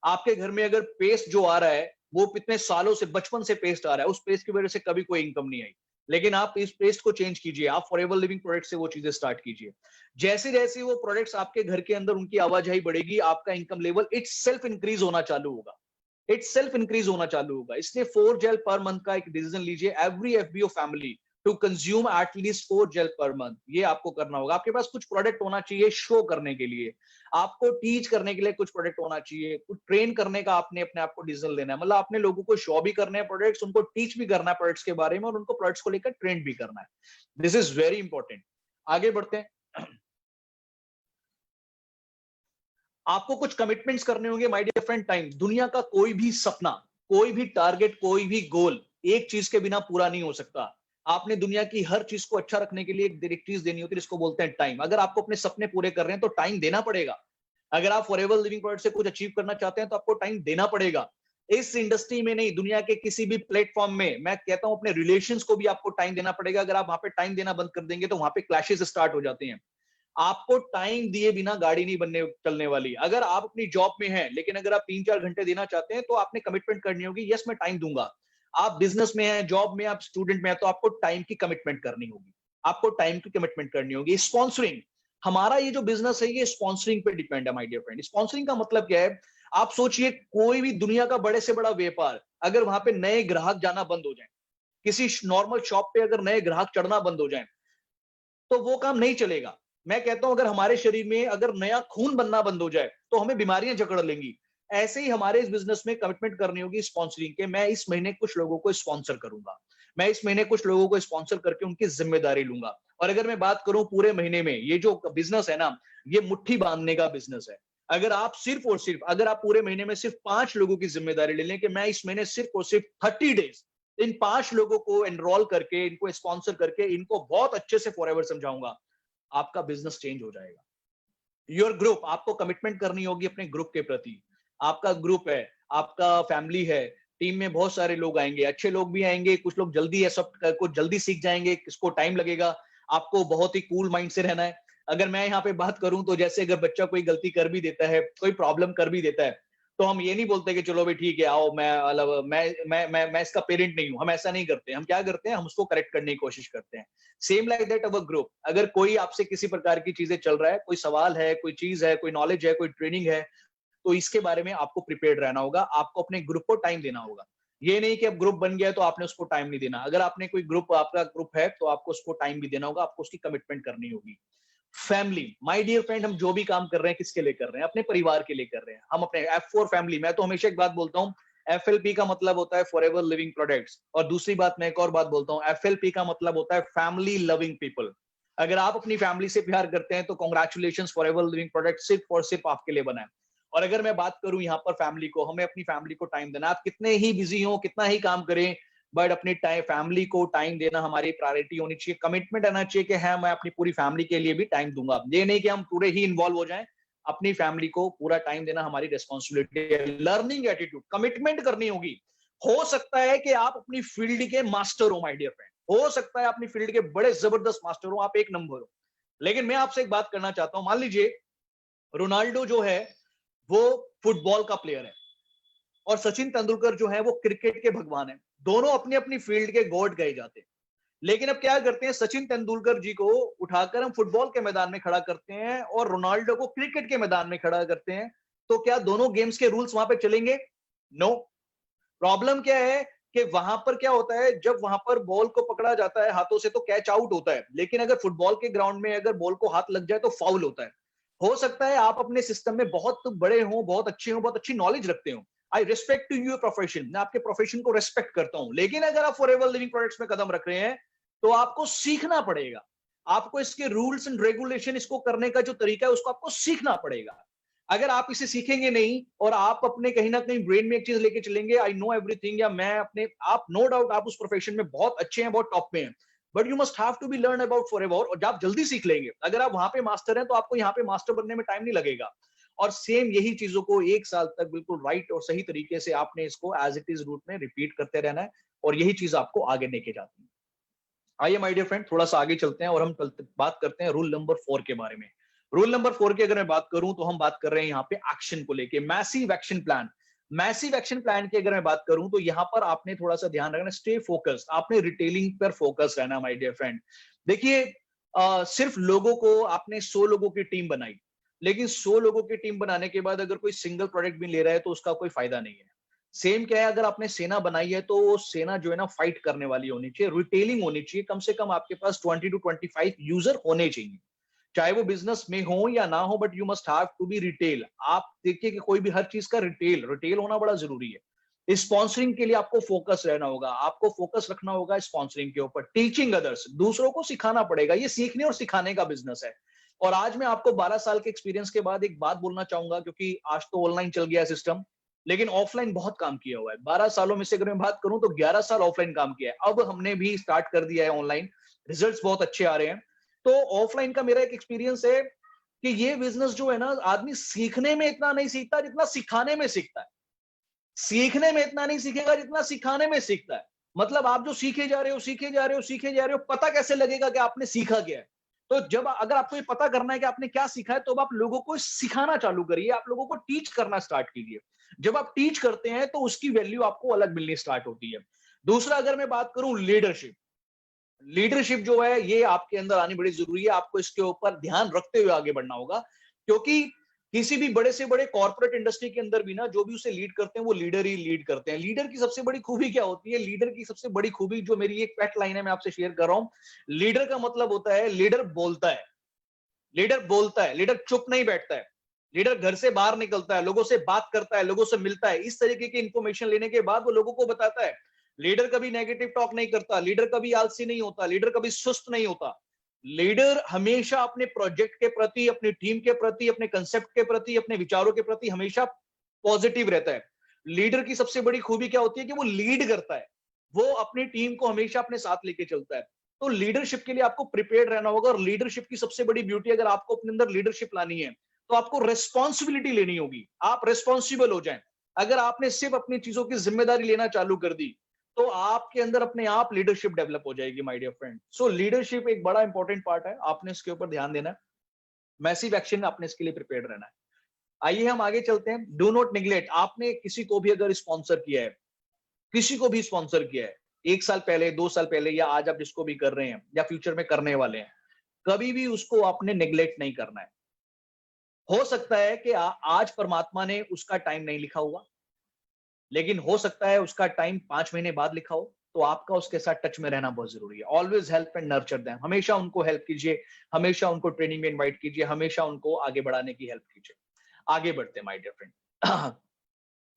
आपके घर में अगर पेस्ट जो आ रहा है वो कितने सालों से, बचपन से पेस्ट आ रहा है, उस पेस्ट की वजह से कभी कोई इनकम नहीं आई, लेकिन आप इस पेस्ट को चेंज कीजिए, आप फॉरएवर लिविंग प्रोडक्ट से वो चीजें स्टार्ट कीजिए। जैसे जैसे वो प्रोडक्ट्स आपके घर के अंदर उनकी आवाजाही बढ़ेगी, आपका income level it self increase होना चालू होगा, इट सेल्फ इंक्रीज होना चालू होगा। इसलिए 4 जेल पर मंथ का एक डिसीजन लीजिए, every FBO family to consume at least 4 gel per month. ये आपको करना होगा। आपके पास कुछ प्रोडक्ट होना चाहिए शो करने के लिए, आपको टीच करने के लिए कुछ प्रोडक्ट होना चाहिए, कुछ ट्रेन करने का आपने अपने आप को डिसीजन लेना है। मतलब आपने लोगों को शो भी करने हैं प्रोडक्ट्स, उनको टीच भी करना है प्रोडक्ट्स के बारे में, और उनको प्रोडक्ट्स को लेकर ट्रेन भी करना है। This is very important. आगे बढ़ते हैं। आपको कुछ कमिटमेंट्स करने होंगे माय डियर फ्रेंड। टाइम, दुनिया का कोई भी सपना, कोई भी टारगेट, कोई भी गोल एक चीज के बिना पूरा नहीं हो सकता। आपने दुनिया की हर चीज को अच्छा रखने के लिए एक चीज देनी होती है, जिसको बोलते हैं टाइम। अगर आपको अपने सपने पूरे कर रहे हैं तो टाइम देना पड़ेगा। अगर आप फॉरएवर लिविंग प्रोडक्ट से कुछ अचीव करना चाहते हैं तो आपको टाइम देना पड़ेगा। इस इंडस्ट्री में नहीं, दुनिया के किसी भी प्लेटफॉर्म में, मैं कहता हूं अपने रिलेशंस को भी आपको टाइम देना पड़ेगा। अगर आप वहां पे टाइम देना बंद कर देंगे तो वहां पे क्लैशेस स्टार्ट हो जाते हैं। आपको टाइम दिए बिना गाड़ी नहीं बनने चलने वाली। अगर आप अपनी जॉब में हैं, लेकिन अगर आप 3-4 घंटे देना चाहते हैं तो आपने कमिटमेंट करनी होगी, यस मैं टाइम दूंगा। आप बिजनेस में हैं, जॉब में, आप स्टूडेंट में हैं, तो आपको टाइम की कमिटमेंट करनी होगी, आपको टाइम की कमिटमेंट करनी होगी। स्पॉन्सरिंग, हमारा ये जो बिजनेस है ये स्पॉन्सरिंग पे डिपेंड है माय डियर फ्रेंड। स्पॉन्सरिंग का मतलब क्या है? आप सोचिए, कोई भी दुनिया का बड़े से बड़ा व्यापार, अगर वहां पे नए ग्राहक जाना बंद हो जाए, किसी नॉर्मल शॉप पे अगर नए ग्राहक चढ़ना बंद हो जाए तो वो काम नहीं चलेगा। मैं कहता हूं अगर हमारे शरीर में अगर नया खून बनना बंद हो जाए तो हमें बीमारियां जकड़ लेंगी। ऐसे ही हमारे इस बिजनेस में कमिटमेंट करनी होगी स्पॉन्सरिंग के। मैं इस महीने कुछ लोगों को स्पॉन्सर करूंगा, मैं इस महीने कुछ लोगों को स्पॉन्सर करके उनकी जिम्मेदारी लूंगा। और अगर मैं बात करूं पूरे महीने में, ये जो बिजनेस है ना, ये मुट्ठी बांधने का बिजनेस है। अगर आप सिर्फ और सिर्फ, अगर आप पूरे महीने में सिर्फ 5 लोगों की जिम्मेदारी ले लें कि मैं इस महीने सिर्फ और सिर्फ 30 डेज इन 5 लोगों को एनरोल करके, इनको स्पॉन्सर करके, इनको बहुत अच्छे से फॉरएवर समझाऊंगा, आपका बिजनेस चेंज हो जाएगा। योर ग्रुप, आपको कमिटमेंट करनी होगी अपने ग्रुप के प्रति। आपका ग्रुप है, आपका फैमिली है, टीम में बहुत सारे लोग आएंगे, अच्छे लोग भी आएंगे, कुछ लोग जल्दी है, सब कुछ जल्दी सीख जाएंगे, किसको टाइम लगेगा। आपको बहुत ही कूल माइंड से रहना है। अगर मैं यहाँ पे बात करूं तो जैसे अगर बच्चा कोई गलती कर भी देता है, कोई प्रॉब्लम कर भी देता है, तो हम ये नहीं बोलते कि चलो भाई ठीक है आओ, मैं मतलब मैं इसका पेरेंट नहीं हूं। हम ऐसा नहीं करते। हम क्या करते हैं, हम उसको करेक्ट करने की कोशिश करते हैं। Same like that our group, अगर कोई आपसे किसी प्रकार की चीजें चल रहा है, कोई सवाल है, कोई चीज है, कोई नॉलेज है, कोई ट्रेनिंग है, तो इसके बारे में आपको प्रिपेयर्ड रहना होगा। आपको अपने ग्रुप को टाइम देना होगा। ये नहीं कि अब ग्रुप बन गया तो आपने उसको टाइम नहीं देना। अगर आपने कोई ग्रुप, आपका ग्रुप है, तो आपको उसको टाइम भी देना होगा, आपको उसकी कमिटमेंट करनी होगी। फैमिली, माय डियर फ्रेंड, हम जो भी काम कर रहे हैं किसके लिए कर रहे हैं? अपने परिवार के लिए कर रहे हैं। हम अपने F4 फैमिली, मैं तो हमेशा एक बात बोलता हूँ, FLP का मतलब होता है फॉरएवर लिविंग प्रोडक्ट्स। और दूसरी बात, मैं एक और बात बोलता हूँ, FLP का मतलब होता है फैमिली लविंग पीपल। अगर आप अपनी फैमिली से प्यार करते हैं तो कॉन्ग्रेचुलेशंस, फॉरएवर लिविंग प्रोडक्ट सिर्फ और सिर्फ आपके लिए बना है। और अगर मैं बात करूं यहाँ पर फैमिली को, हमें अपनी फैमिली को टाइम देना। आप कितने ही बिजी हो, कितना ही काम करें, बट अपनी टाइम फैमिली को टाइम देना हमारी प्रायोरिटी होनी चाहिए। कमिटमेंट आना चाहिए कि हाँ मैं अपनी पूरी फैमिली के लिए भी टाइम दूंगा, ये नहीं कि हम पूरे ही इन्वॉल्व हो जाएं। अपनी फैमिली को पूरा टाइम देना हमारी रिस्पॉन्सिबिलिटी है। लर्निंग एटीट्यूड, कमिटमेंट करनी होगी। हो सकता है कि आप अपनी फील्ड के मास्टर हो माय डियर फ्रेंड, हो सकता है अपनी फील्ड के बड़े जबरदस्त मास्टर हो, आप एक नंबर हो, लेकिन मैं आपसे एक बात करना चाहता हूं। मान लीजिए रोनाल्डो जो है वो फुटबॉल का प्लेयर है और सचिन तेंदुलकर जो है वो क्रिकेट के भगवान है। दोनों अपनी अपनी फील्ड के गॉड कहे जाते हैं। लेकिन अब क्या करते हैं, सचिन तेंदुलकर जी को उठाकर हम फुटबॉल के मैदान में खड़ा करते हैं और रोनाल्डो को क्रिकेट के मैदान में खड़ा करते हैं। तो क्या दोनों गेम्स के रूल्स वहां पे चलेंगे? नो। प्रॉब्लम क्या है कि वहां पर क्या होता है, जब वहां पर बॉल को पकड़ा जाता है हाथों से तो कैच आउट होता है, लेकिन अगर फुटबॉल के ग्राउंड में अगर बॉल को हाथ लग जाए तो फाउल होता है। हो सकता है आप अपने सिस्टम में बहुत बड़े हो, बहुत अच्छे हो, बहुत अच्छी नॉलेज रखते हो। I respect to your profession, मैं आपके प्रोफेशन को रेस्पेक्ट करता हूं, लेकिन अगर आप फॉरएवर लिविंग प्रोडक्ट्स में कदम रख रहे हैं तो आपको सीखना पड़ेगा। आपको इसके रूल्स एंड रेगुलेशन, इसको करने का जो तरीका है उसको आपको सीखना पड़ेगा। अगर आप इसे सीखेंगे नहीं और आप अपने कहीं ना कहीं ब्रेन में एक चीज लेके चलेंगे, आई नो एवरीथिंग, या मैं अपने आप, नो डाउट आप उस प्रोफेशन में बहुत अच्छे हैं, बहुत टॉप पे हैं, but you must have to be learn about Forever, और आप जल्दी सीख लेंगे। अगर आप वहां पे मास्टर हैं तो आपको यहाँ पे मास्टर बनने में टाइम नहीं लगेगा। और सेम यही चीजों को 1 साल तक बिल्कुल राइट और सही तरीके से आपने इसको एज इट इज रूट में रिपीट करते रहना है, और यही चीज आपको आगे लेके जाती है। आइए माय डियर फ्रेंड थोड़ा सा आगे चलते हैं और हम बात करते हैं रूल नंबर 4 के बारे में। रूल नंबर 4 की अगर मैं बात करूं तो हम बात कर रहे हैं यहाँ पे एक्शन को लेके, massive action plan. Massive action plan की अगर मैं बात करूं तो यहाँ पर आपने थोड़ा सा ध्यान रखना, स्टे फोकस्ड, आपने रिटेलिंग पर फोकस रहना माय डियर फ्रेंड। देखिए सिर्फ लोगों को आपने 100 लोगों की टीम बनाई, लेकिन 100 लोगों की टीम बनाने के बाद अगर कोई सिंगल प्रोडक्ट भी ले रहा है तो उसका कोई फायदा नहीं है। सेम क्या है, अगर आपने सेना बनाई है तो वो सेना जो है ना फाइट करने वाली होनी चाहिए, रिटेलिंग होनी चाहिए। कम से कम आपके पास 20 टू 25 यूजर होने चाहिए, चाहे वो बिजनेस में हो या ना हो, but you must have to be retail. आप देखिए कि कोई भी हर चीज का रिटेल रिटेल होना बड़ा जरूरी है। स्पॉन्सरिंग के लिए आपको फोकस रहना होगा, आपको फोकस रखना होगा स्पॉन्सरिंग के ऊपर। टीचिंग अदर्स, दूसरों को सिखाना पड़ेगा, ये सीखने और सिखाने का बिजनेस है। और आज मैं आपको 12 साल के एक्सपीरियंस के बाद एक बात बोलना चाहूंगा, क्योंकि आज तो ऑनलाइन चल गया सिस्टम, लेकिन ऑफलाइन बहुत काम किया हुआ है। 12 सालों में से अगर मैं बात करूं तो 11 साल ऑफलाइन काम किया है, अब हमने भी स्टार्ट कर दिया है ऑनलाइन, रिजल्ट्स बहुत अच्छे आ रहे हैं। तो ऑफलाइन का मेरा एक एक्सपीरियंस है कि ये बिजनेस जो है ना, आदमी सीखने में इतना नहीं सीखता जितना सिखाने में सीखता है। सीखने में इतना नहीं सीखेगा जितना सिखाने में सीखता है। मतलब आप जो सीखे जा रहे हो, सीखे जा रहे हो, सीखे जा रहे हो, पता कैसे लगेगा कि आपने सीखा क्या है? तो जब अगर आपको ये पता करना है कि आपने क्या सीखा है, तो आप लोगों को सिखाना चालू करिए, आप लोगों को टीच करना स्टार्ट कीजिए। जब आप टीच करते हैं तो उसकी वैल्यू आपको अलग मिलनी स्टार्ट होती है। दूसरा अगर मैं बात करूं लीडरशिप, लीडरशिप जो है ये आपके अंदर आनी बड़ी जरूरी है। आपको इसके ऊपर ध्यान रखते हुए आगे बढ़ना होगा, क्योंकि किसी भी बड़े से बड़े कॉर्पोरेट इंडस्ट्री के अंदर भी ना, जो भी उसे लीड करते हैं वो लीडर ही लीड करते हैं। लीडर की सबसे बड़ी खूबी क्या होती है? लीडर की सबसे बड़ी खूबी, जो मेरी एक पेट लाइन है, मैं आपसे शेयर कर रहा हूं। लीडर का मतलब होता है, लीडर बोलता है, लीडर बोलता है, लीडर चुप नहीं बैठता है। लीडर घर से बाहर निकलता है, लोगों से बात करता है, लोगों से मिलता है, इस तरीके की इंफॉर्मेशन लेने के बाद वो लोगों को बताता है। लीडर कभी नेगेटिव टॉक नहीं करता, लीडर कभी आलसी नहीं होता, लीडर कभी सुस्त नहीं होता। लीडर हमेशा अपने प्रोजेक्ट के प्रति, अपनी टीम के प्रति, अपने कंसेप्ट के प्रति, अपने विचारों के प्रति हमेशा पॉजिटिव रहता है। लीडर की सबसे बड़ी खूबी क्या होती है कि वो लीड करता है, वो अपनी टीम को हमेशा अपने साथ लेके चलता है। तो लीडरशिप के लिए आपको प्रिपेयर रहना होगा, और लीडरशिप की सबसे बड़ी ब्यूटी, अगर आपको अपने अंदर लीडरशिप लानी है तो आपको रेस्पॉन्सिबिलिटी लेनी होगी, आप रेस्पॉन्सिबल हो जाएं। अगर आपने सिर्फ अपनी चीजों की जिम्मेदारी लेना चालू कर दी तो आपके अंदर अपने आप लीडरशिप डेवलप हो जाएगी my dear friend. So leadership एक बड़ा इंपॉर्टेंट पार्ट है, आपने इसके ऊपर ध्यान देना है। मैसिव एक्शन आपने इसके लिए प्रिपेयर रहना है। आइए हम आगे चलते हैं। डू नॉट निग्लेक्ट, आपने किसी को भी अगर स्पॉन्सर किया है, किसी को भी स्पॉन्सर किया है 1 साल पहले, 2 साल पहले, या आज आप जिसको भी कर रहे हैं या फ्यूचर में करने वाले हैं, कभी भी उसको आपने नेग्लेक्ट नहीं करना है। हो सकता है कि आज परमात्मा ने उसका टाइम नहीं लिखा हुआ, लेकिन हो सकता है उसका टाइम 5 महीने बाद लिखा हो, तो आपका उसके साथ टच में रहना बहुत जरूरी है। Always help and nurture them, हमेशा उनको हेल्प कीजिए, हमेशा उनको ट्रेनिंग में इन्वाइट कीजिए, हमेशा उनको आगे बढ़ाने की हेल्प कीजिए। आगे बढ़ते हैं my dear friend.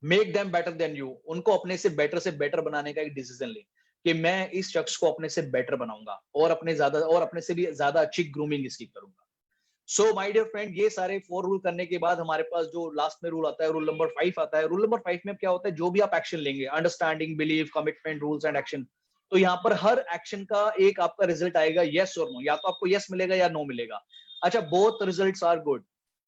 Make them better than you, उनको अपने से बेटर बनाने का एक डिसीजन लें कि मैं इस शख्स को अपने से बेटर बनाऊंगा और अपने से भी ज्यादा अच्छी ग्रूमिंग इसकी करूंगा। सो माय डियर फ्रेंड, ये सारे 4 रूल करने के बाद हमारे पास जो लास्ट में रूल आता है, रूल नंबर 5 आता है। रूल नंबर 5 में क्या होता है, जो भी आप एक्शन लेंगे, understanding, believe, commitment, rules and action, तो यहाँ पर हर एक्शन का एक आपका रिजल्ट आएगा, यस और नो। या तो आपको यस मिलेगा या नो मिलेगा। अच्छा, बोथ रिजल्ट्स आर गुड,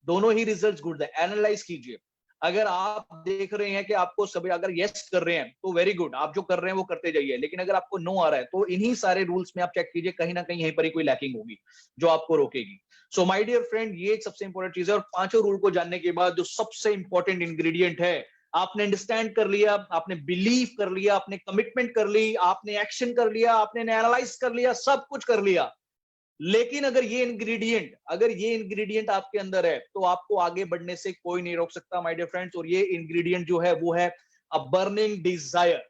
दोनों ही रिजल्ट्स गुड है। एनालाइज कीजिए, अगर आप देख रहे हैं कि आपको सभी अगर यस कर रहे हैं तो वेरी गुड, आप जो कर रहे हैं वो करते जाइए। लेकिन अगर आपको नो आ रहा है तो इन्हीं सारे रूल्स में आप चेक कीजिए, कहीं ना कहीं यहीं पर ही कोई लैकिंग होगी जो आपको रोकेगी। सो माय डियर फ्रेंड, ये सबसे इंपॉर्टेंट चीज है। और पांचों रूल को जानने के बाद जो सबसे इंपॉर्टेंट इंग्रेडिएंट है, आपने अंडरस्टैंड कर लिया, आपने बिलीव कर लिया, आपने कमिटमेंट कर ली, आपने एक्शन कर लिया, आपने एनालाइज कर लिया, सब कुछ कर लिया, लेकिन अगर ये इंग्रेडिएंट आपके अंदर है तो आपको आगे बढ़ने से कोई नहीं रोक सकता माय डियर फ्रेंड्स। और ये इंग्रेडिएंट जो है वो है अ बर्निंग डिजायर।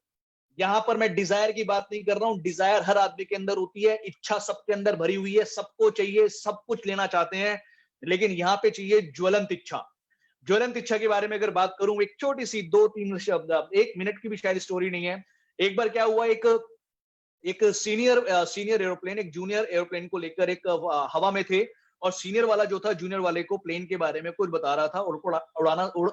यहां पर मैं डिजायर की बात नहीं कर रहा हूं, डिजायर हर आदमी के अंदर होती है, इच्छा सबके अंदर भरी हुई है, सबको चाहिए, सब कुछ लेना चाहते हैं, लेकिन यहाँ पे चाहिए ज्वलंत इच्छा। ज्वलंत इच्छा के बारे में अगर बात करूं, एक छोटी सी 2-3 शब्द, 1 मिनट की भी शायद स्टोरी नहीं है। एक बार क्या हुआ, एक एक सीनियर एरोप्लेन एक जूनियर एरोप्लेन को लेकर एक हवा में थे, और सीनियर वाला जो था जूनियर वाले को प्लेन के बारे में कुछ बता रहा था और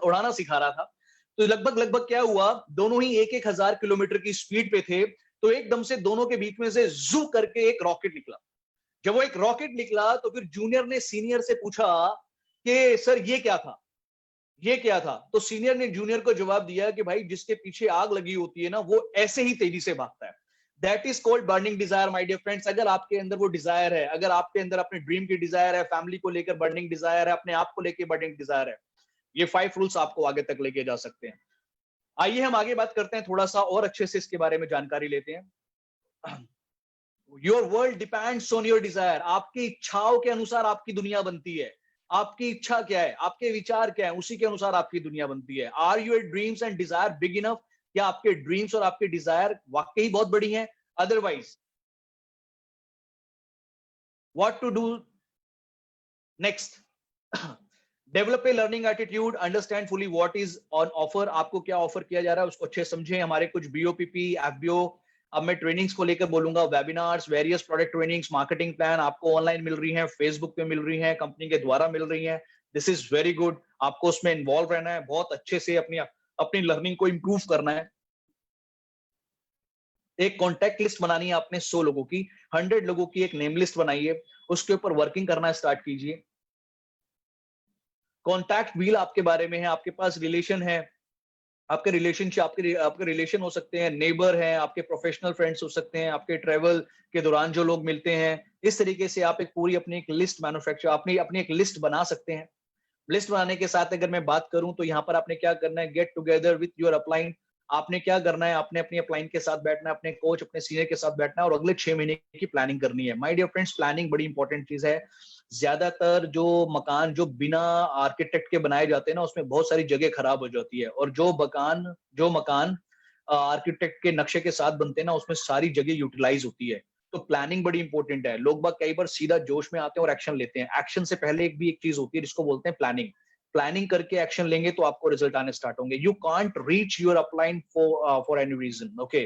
उड़ाना सिखा रहा था। तो लगभग लगभग क्या हुआ, दोनों ही 1,000 किलोमीटर की स्पीड पे थे, तो एकदम से दोनों के बीच में से जू करके एक रॉकेट निकला। जब वो एक रॉकेट निकला तो फिर जूनियर ने सीनियर से पूछा कि सर ये क्या था, ये क्या था। तो सीनियर ने जूनियर को जवाब दिया कि भाई, जिसके पीछे आग लगी होती है ना, वो ऐसे ही तेजी से भागता है। That is called burning desire my dear friends. अगर आपके अंदर वो डिजायर है, अगर आपके अंदर अपने ड्रीम की डिजायर है, फैमिली को लेकर बर्निंग डिजायर है, अपने आप को लेकर बर्निंग डिजायर है, ये 5 रूल्स आपको आगे तक लेके जा सकते हैं। आइए हम आगे बात करते हैं, थोड़ा सा और अच्छे से इसके बारे में जानकारी लेते हैं। Your world depends on your desire. आपकी इच्छाओं के अनुसार आपकी दुनिया बनती है। आपकी इच्छा क्या है, आपके विचार क्या है, उसी के अनुसार आपकी दुनिया बनती है। Are your dreams and desire big enough? क्या आपके ड्रीम्स और आपके डिजायर वाकई बहुत बड़ी हैं? Otherwise what to do next? Develop a learning attitude, understand fully what is on offer. आपको क्या ऑफर किया जा रहा है उसको अच्छे समझें। हमारे कुछ बीओपीपी, एफबीओ, अब मैं ट्रेनिंग्स को लेकर बोलूंगा, webinars, various product trainings, marketing plan आपको ऑनलाइन मिल रही हैं, फेसबुक पे मिल रही हैं, कंपनी के द्वारा मिल रही हैं। This is very good. आपको उसमें इन्वॉल्व रहना है, बहुत अच्छे से अपनी अपनी लर्निंग को इंप्रूव करना है। एक कॉन्टैक्ट लिस्ट बनानी है आपने 100 लोगों की, 100 लोगों की एक नेम लिस्ट बनाइए, उसके ऊपर वर्किंग करना स्टार्ट कीजिए। कॉन्टैक्ट व्हील आपके बारे में है, आपके पास रिलेशन है, आपके रिलेशनशिप, आपके रिलेशन हो सकते हैं, नेबर हैं, आपके प्रोफेशनल फ्रेंड्स हो सकते हैं, आपके ट्रेवल के दौरान जो लोग मिलते हैं। इस तरीके से आप एक पूरी अपनी एक लिस्ट मैन्युफैक्चर, अपनी अपनी एक लिस्ट बना सकते हैं। लिस्ट बनाने के साथ अगर मैं बात करूं तो यहाँ पर आपने क्या करना है, get together with your upline. आपने क्या करना है, आपने अपनी अपलाइन के साथ बैठना है, अपने कोच, अपने सीनियर के साथ बैठना है और अगले 6 महीने की प्लानिंग करनी है। माय डियर फ्रेंड्स, प्लानिंग बड़ी इंपॉर्टेंट चीज है। ज्यादातर जो मकान जो बिना आर्किटेक्ट के बनाए जाते हैं ना, उसमें बहुत सारी जगह खराब हो जाती है, और जो मकान आर्किटेक्ट के नक्शे के साथ बनते हैं ना, उसमें सारी जगह यूटिलाइज होती है। तो प्लानिंग बड़ी इंपॉर्टेंट है। लोग बाग कई बार सीधा जोश में आते हैं और एक्शन लेते हैं। एक्शन से पहले एक चीज होती है जिसको बोलते हैं प्लानिंग। प्लानिंग करके एक्शन लेंगे तो आपको रिजल्ट आने स्टार्ट होंगे। You can't reach your upline for any reason, okay?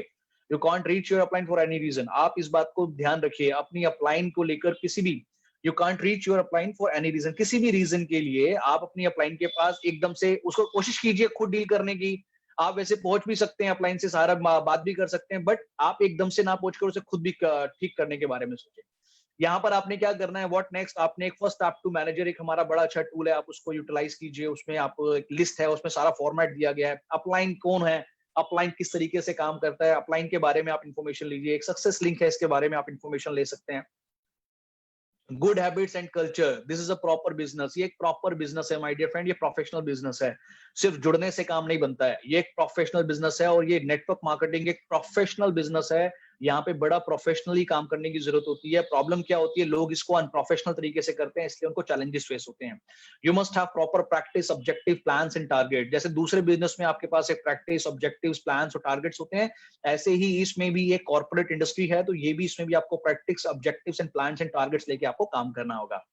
You can't reach your upline for any reason. आप इस बात को ध्यान रखिए, अपनी अपलाइन को लेकर किसी भी, you can't reach your upline for any reason, किसी भी रीजन के लिए आप अपनी अपलाइन के पास एकदम से उसको कोशिश कीजिए खुद डील करने की। आप वैसे पहुंच भी सकते हैं, अपलाइन से सारा बात भी कर सकते हैं, बट आप एकदम से ना पहुंचकर उसे खुद भी ठीक करने के बारे में सोचें। यहाँ पर आपने क्या करना है, व्हाट नेक्स्ट? आपने एक फर्स्ट ऐप टू मैनेजर, एक हमारा बड़ा अच्छा टूल है, आप उसको यूटिलाइज कीजिए। उसमें आप एक लिस्ट है, उसमें सारा फॉर्मेट दिया गया है। अपलाइन कौन है, अपलाइन किस तरीके से काम करता है, अपलाइन के बारे में आप इंफॉर्मेशन लीजिए। एक सक्सेस लिंक है, इसके बारे में आप इंफॉर्मेशन ले सकते हैं। Good habits and culture, this is a proper business. ये एक प्रॉपर बिजनेस है माय डियर फ्रेंड, ये प्रोफेशनल बिजनेस है। सिर्फ जुड़ने से काम नहीं बनता है, ये एक प्रोफेशनल बिजनेस है। और ये नेटवर्क मार्केटिंग एक प्रोफेशनल बिजनेस है। यहाँ पे बड़ा प्रोफेशनली काम करने की जरूरत होती है। प्रॉब्लम क्या होती है, लोग इसको अनप्रोफेशनल तरीके से करते हैं, इसलिए उनको चैलेंजेस फेस होते हैं। You must have proper practice, objective, plans and target. जैसे दूसरे बिजनेस में आपके पास एक प्रैक्टिस, ऑब्जेक्टिव्स, प्लान्स और टारगेट्स होते हैं, ऐसे ही इसमें भी एक कॉर्पोरेट इंडस्ट्री है, तो ये भी, इसमें भी आपको practice, objectives and plans and targets लेके आपको काम करना होगा।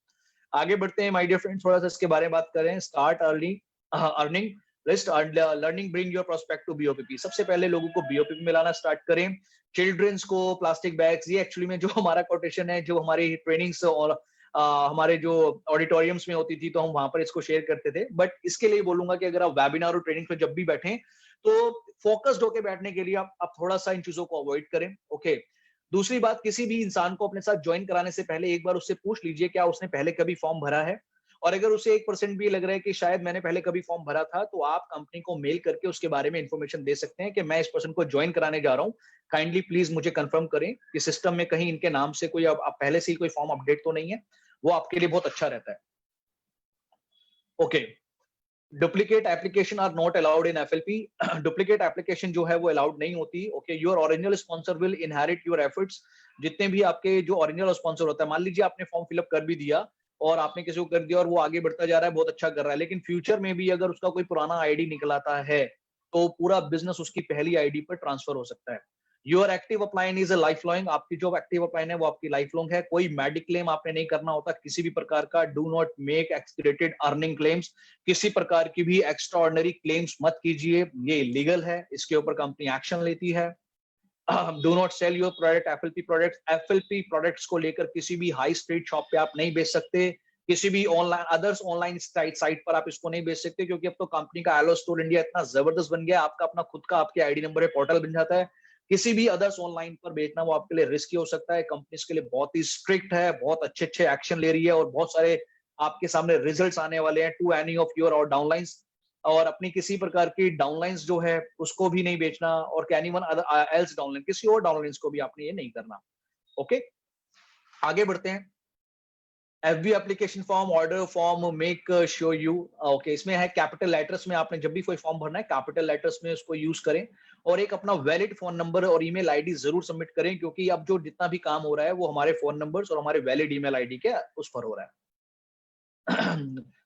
आगे बढ़ते हैं माय डियर फ्रेंड्स, थोड़ा सा इसके बारे में बात करें। Start earning list learning bring your prospect to BOPP. सबसे पहले लोगों को बीओपीपी में लाना स्टार्ट करें। चिल्ड्रंस को प्लास्टिक बैग्स, ये एक्चुअली में जो हमारा कोटेशन है, जो हमारी ट्रेनिंग्स और हमारे जो ऑडिटोरियम्स में होती थी तो हम वहां पर इसको शेयर करते थे। बट इसके लिए बोलूंगा कि अगर आप वेबिनार और ट्रेनिंग पे जब भी बैठें तो फोकस्ड होकर बैठने के लिए आप थोड़ा सा इन चीजों को अवॉइड करें। ओके। दूसरी बात, किसी भी इंसान को अपने साथ ज्वाइन कराने से पहले एक बार उससे पूछ लीजिए क्या उसने पहले कभी फॉर्म भरा है। और अगर उसे 1% भी लग रहा है कि शायद मैंने पहले कभी फॉर्म भरा था, तो आप कंपनी को मेल करके उसके बारे में इंफॉर्मेशन दे सकते हैं कि मैं इस पर्सन को ज्वाइन कराने जा रहा हूँ, काइंडली प्लीज मुझे कंफर्म करें कि सिस्टम में कहीं इनके नाम से कोई अब पहले से ही कोई फॉर्म अपडेट तो नहीं है। वो आपके लिए बहुत अच्छा रहता है। Okay. Duplicate application are not allowed in FLP. Duplicate application जो है वो अलाउड नहीं होती। Okay. Your original sponsor will inherit your efforts. जितने भी आपके जो ओरिजिनल स्पॉन्सर होता है, मान लीजिए आपने फॉर्म फिलअप कर भी दिया और आपने किसी को कर दिया और वो आगे बढ़ता जा रहा है, बहुत अच्छा कर रहा है, लेकिन फ्यूचर में भी अगर उसका कोई पुराना आईडी निकल आता है तो पूरा बिजनेस उसकी पहली आईडी पर ट्रांसफर हो सकता है। Your active upline is a life long. आपकी जो एक्टिव अपलाइन है वो आपकी लाइफ लॉन्ग है। कोई मेडिक्लेम आपने नहीं करना होता किसी भी प्रकार का। Do not make exaggerated earning claims. किसी प्रकार की भी एक्स्ट्रा ऑर्डिनरी क्लेम्स मत कीजिए, ये इलीगल है, इसके ऊपर कंपनी एक्शन लेती है। Do not sell your product FLP products. FLP products को लेकर किसी भी हाई स्ट्रीट शॉप पे आप नहीं बेच सकते, किसी भी ऑनलाइन अदर्स ऑनलाइन साइट पर आप इसको नहीं बेच सकते, क्योंकि अब तो कंपनी का एलो स्टोर इंडिया इतना जबरदस्त बन गया, आपका अपना खुद का आपके आईडी नंबर है, पोर्टल बन जाता है। किसी भी अदर्स ऑनलाइन पर बेचना वो आपके लिए रिस्की हो सकता है। कंपनी इसके लिए बहुत ही स्ट्रिक्ट है, बहुत अच्छे अच्छे एक्शन ले रही है और बहुत सारे आपके सामने रिजल्ट्स आने वाले हैं टू एनी ऑफ योर और डाउनलाइंस। और अपनी किसी प्रकार की डाउनलाइंस जो है उसको भी नहीं बेचना, और एनीवन एल्स डाउनलाइन, किसी और डाउनलाइंस को भी आपने ये नहीं करना। ओके। आगे बढ़ते हैं। FB application form, order form, make sure you. Okay, इसमें है कैपिटल लेटर्स में आपने जब भी कोई फॉर्म भरना है कैपिटल लेटर्स में उसको यूज करें, और एक अपना वैलिड फोन नंबर और ईमेल आईडी जरूर सबमिट करें, क्योंकि अब जो जितना भी काम हो रहा है वो हमारे फोन नंबर्स और हमारे वैलिड ईमेल आईडी के उस पर हो रहा है।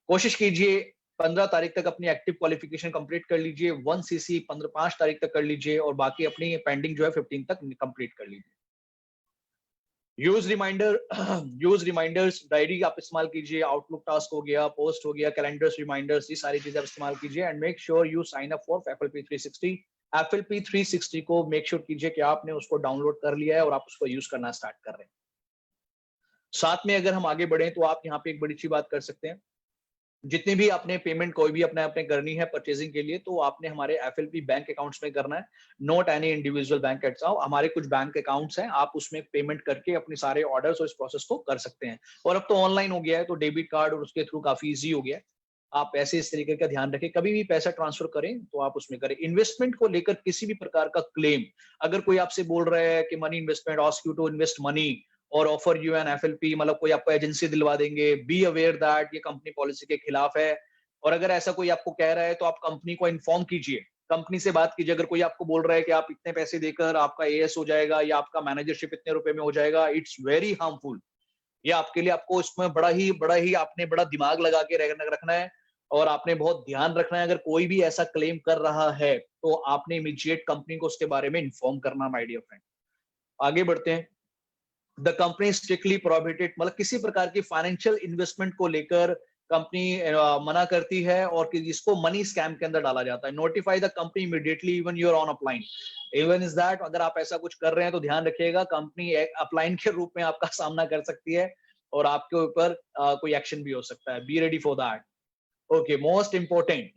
कोशिश कीजिए 15 तारीख तक अपनी एक्टिव क्वालिफिकेशन कंप्लीट कर लीजिए, 1 CC 5 तारीख तक कर लीजिए, और बाकी अपनी पेंडिंग जो है 15 तक कंप्लीट कर लीजिए। Use reminder, use reminders, diary आप इस्तेमाल कीजिए, आउटलुक टास्क हो गया, पोस्ट हो गया, कैलेंडर्स, रिमाइंडर्स, ये सारी चीजें आप इस्तेमाल कीजिए। And make sure you sign up for FLP 360। FLP 360 को मेक श्योर कीजिए कि आपने उसको डाउनलोड कर लिया है और आप उसको यूज करना स्टार्ट कर रहे हैं। साथ में अगर हम आगे बढ़े तो आप यहाँ पे एक बड़ी अच्छी बात कर सकते हैं, जितनी भी आपने पेमेंट कोई भी अपने अपने करनी है परचेजिंग के लिए, तो आपने हमारे एफएलपी बैंक अकाउंट्स में करना है, not any individual bank account. हमारे कुछ बैंक अकाउंट्स हैं, आप उसमें पेमेंट करके अपने सारे ऑर्डर्स और इस प्रोसेस को कर सकते हैं। और अब तो ऑनलाइन हो गया है, तो डेबिट कार्ड और उसके थ्रू काफी इजी हो गया है। आप ऐसे इस तरीके का ध्यान रखें, कभी भी पैसा ट्रांसफर करें तो आप उसमें करें। इन्वेस्टमेंट को लेकर किसी भी प्रकार का क्लेम, अगर कोई आपसे बोल रहा है कि money investment, ask you to invest money और ऑफर यू एन एफएलपी, मतलब कोई आपको एजेंसी दिलवा देंगे, बी अवेयर दैट ये कंपनी पॉलिसी के खिलाफ है। और अगर ऐसा कोई आपको कह रहा है तो आप कंपनी को इन्फॉर्म कीजिए, कंपनी से बात कीजिए। अगर कोई आपको बोल रहा है कि आप इतने पैसे देकर आपका एएस हो जाएगा या आपका मैनेजरशिप इतने रुपए में हो जाएगा, इट्स वेरी हार्मफुल। ये आपके लिए, आपको इसमें बड़ा ही आपने बड़ा दिमाग लगा के रखना है, और आपने बहुत ध्यान रखना है। अगर कोई भी ऐसा क्लेम कर रहा है तो आपने इमीडिएट कंपनी को उसके बारे में इन्फॉर्म करना, माय डियर फ्रेंड। आगे बढ़ते हैं। द कंपनी स्ट्रिक्टली प्रोहिबिटेड, मतलब किसी प्रकार की फाइनेंशियल इन्वेस्टमेंट को लेकर कंपनी मना करती है और कि जिसको मनी स्कैम के अंदर डाला जाता है। Notify the company immediately even you're on upline. Even is that, अगर आप ऐसा कुछ कर रहे हैं तो ध्यान रखिएगा, कंपनी अपलाइन के रूप में आपका सामना कर सकती है और आपके ऊपर कोई एक्शन भी हो सकता है। Be ready for that. Okay, most important,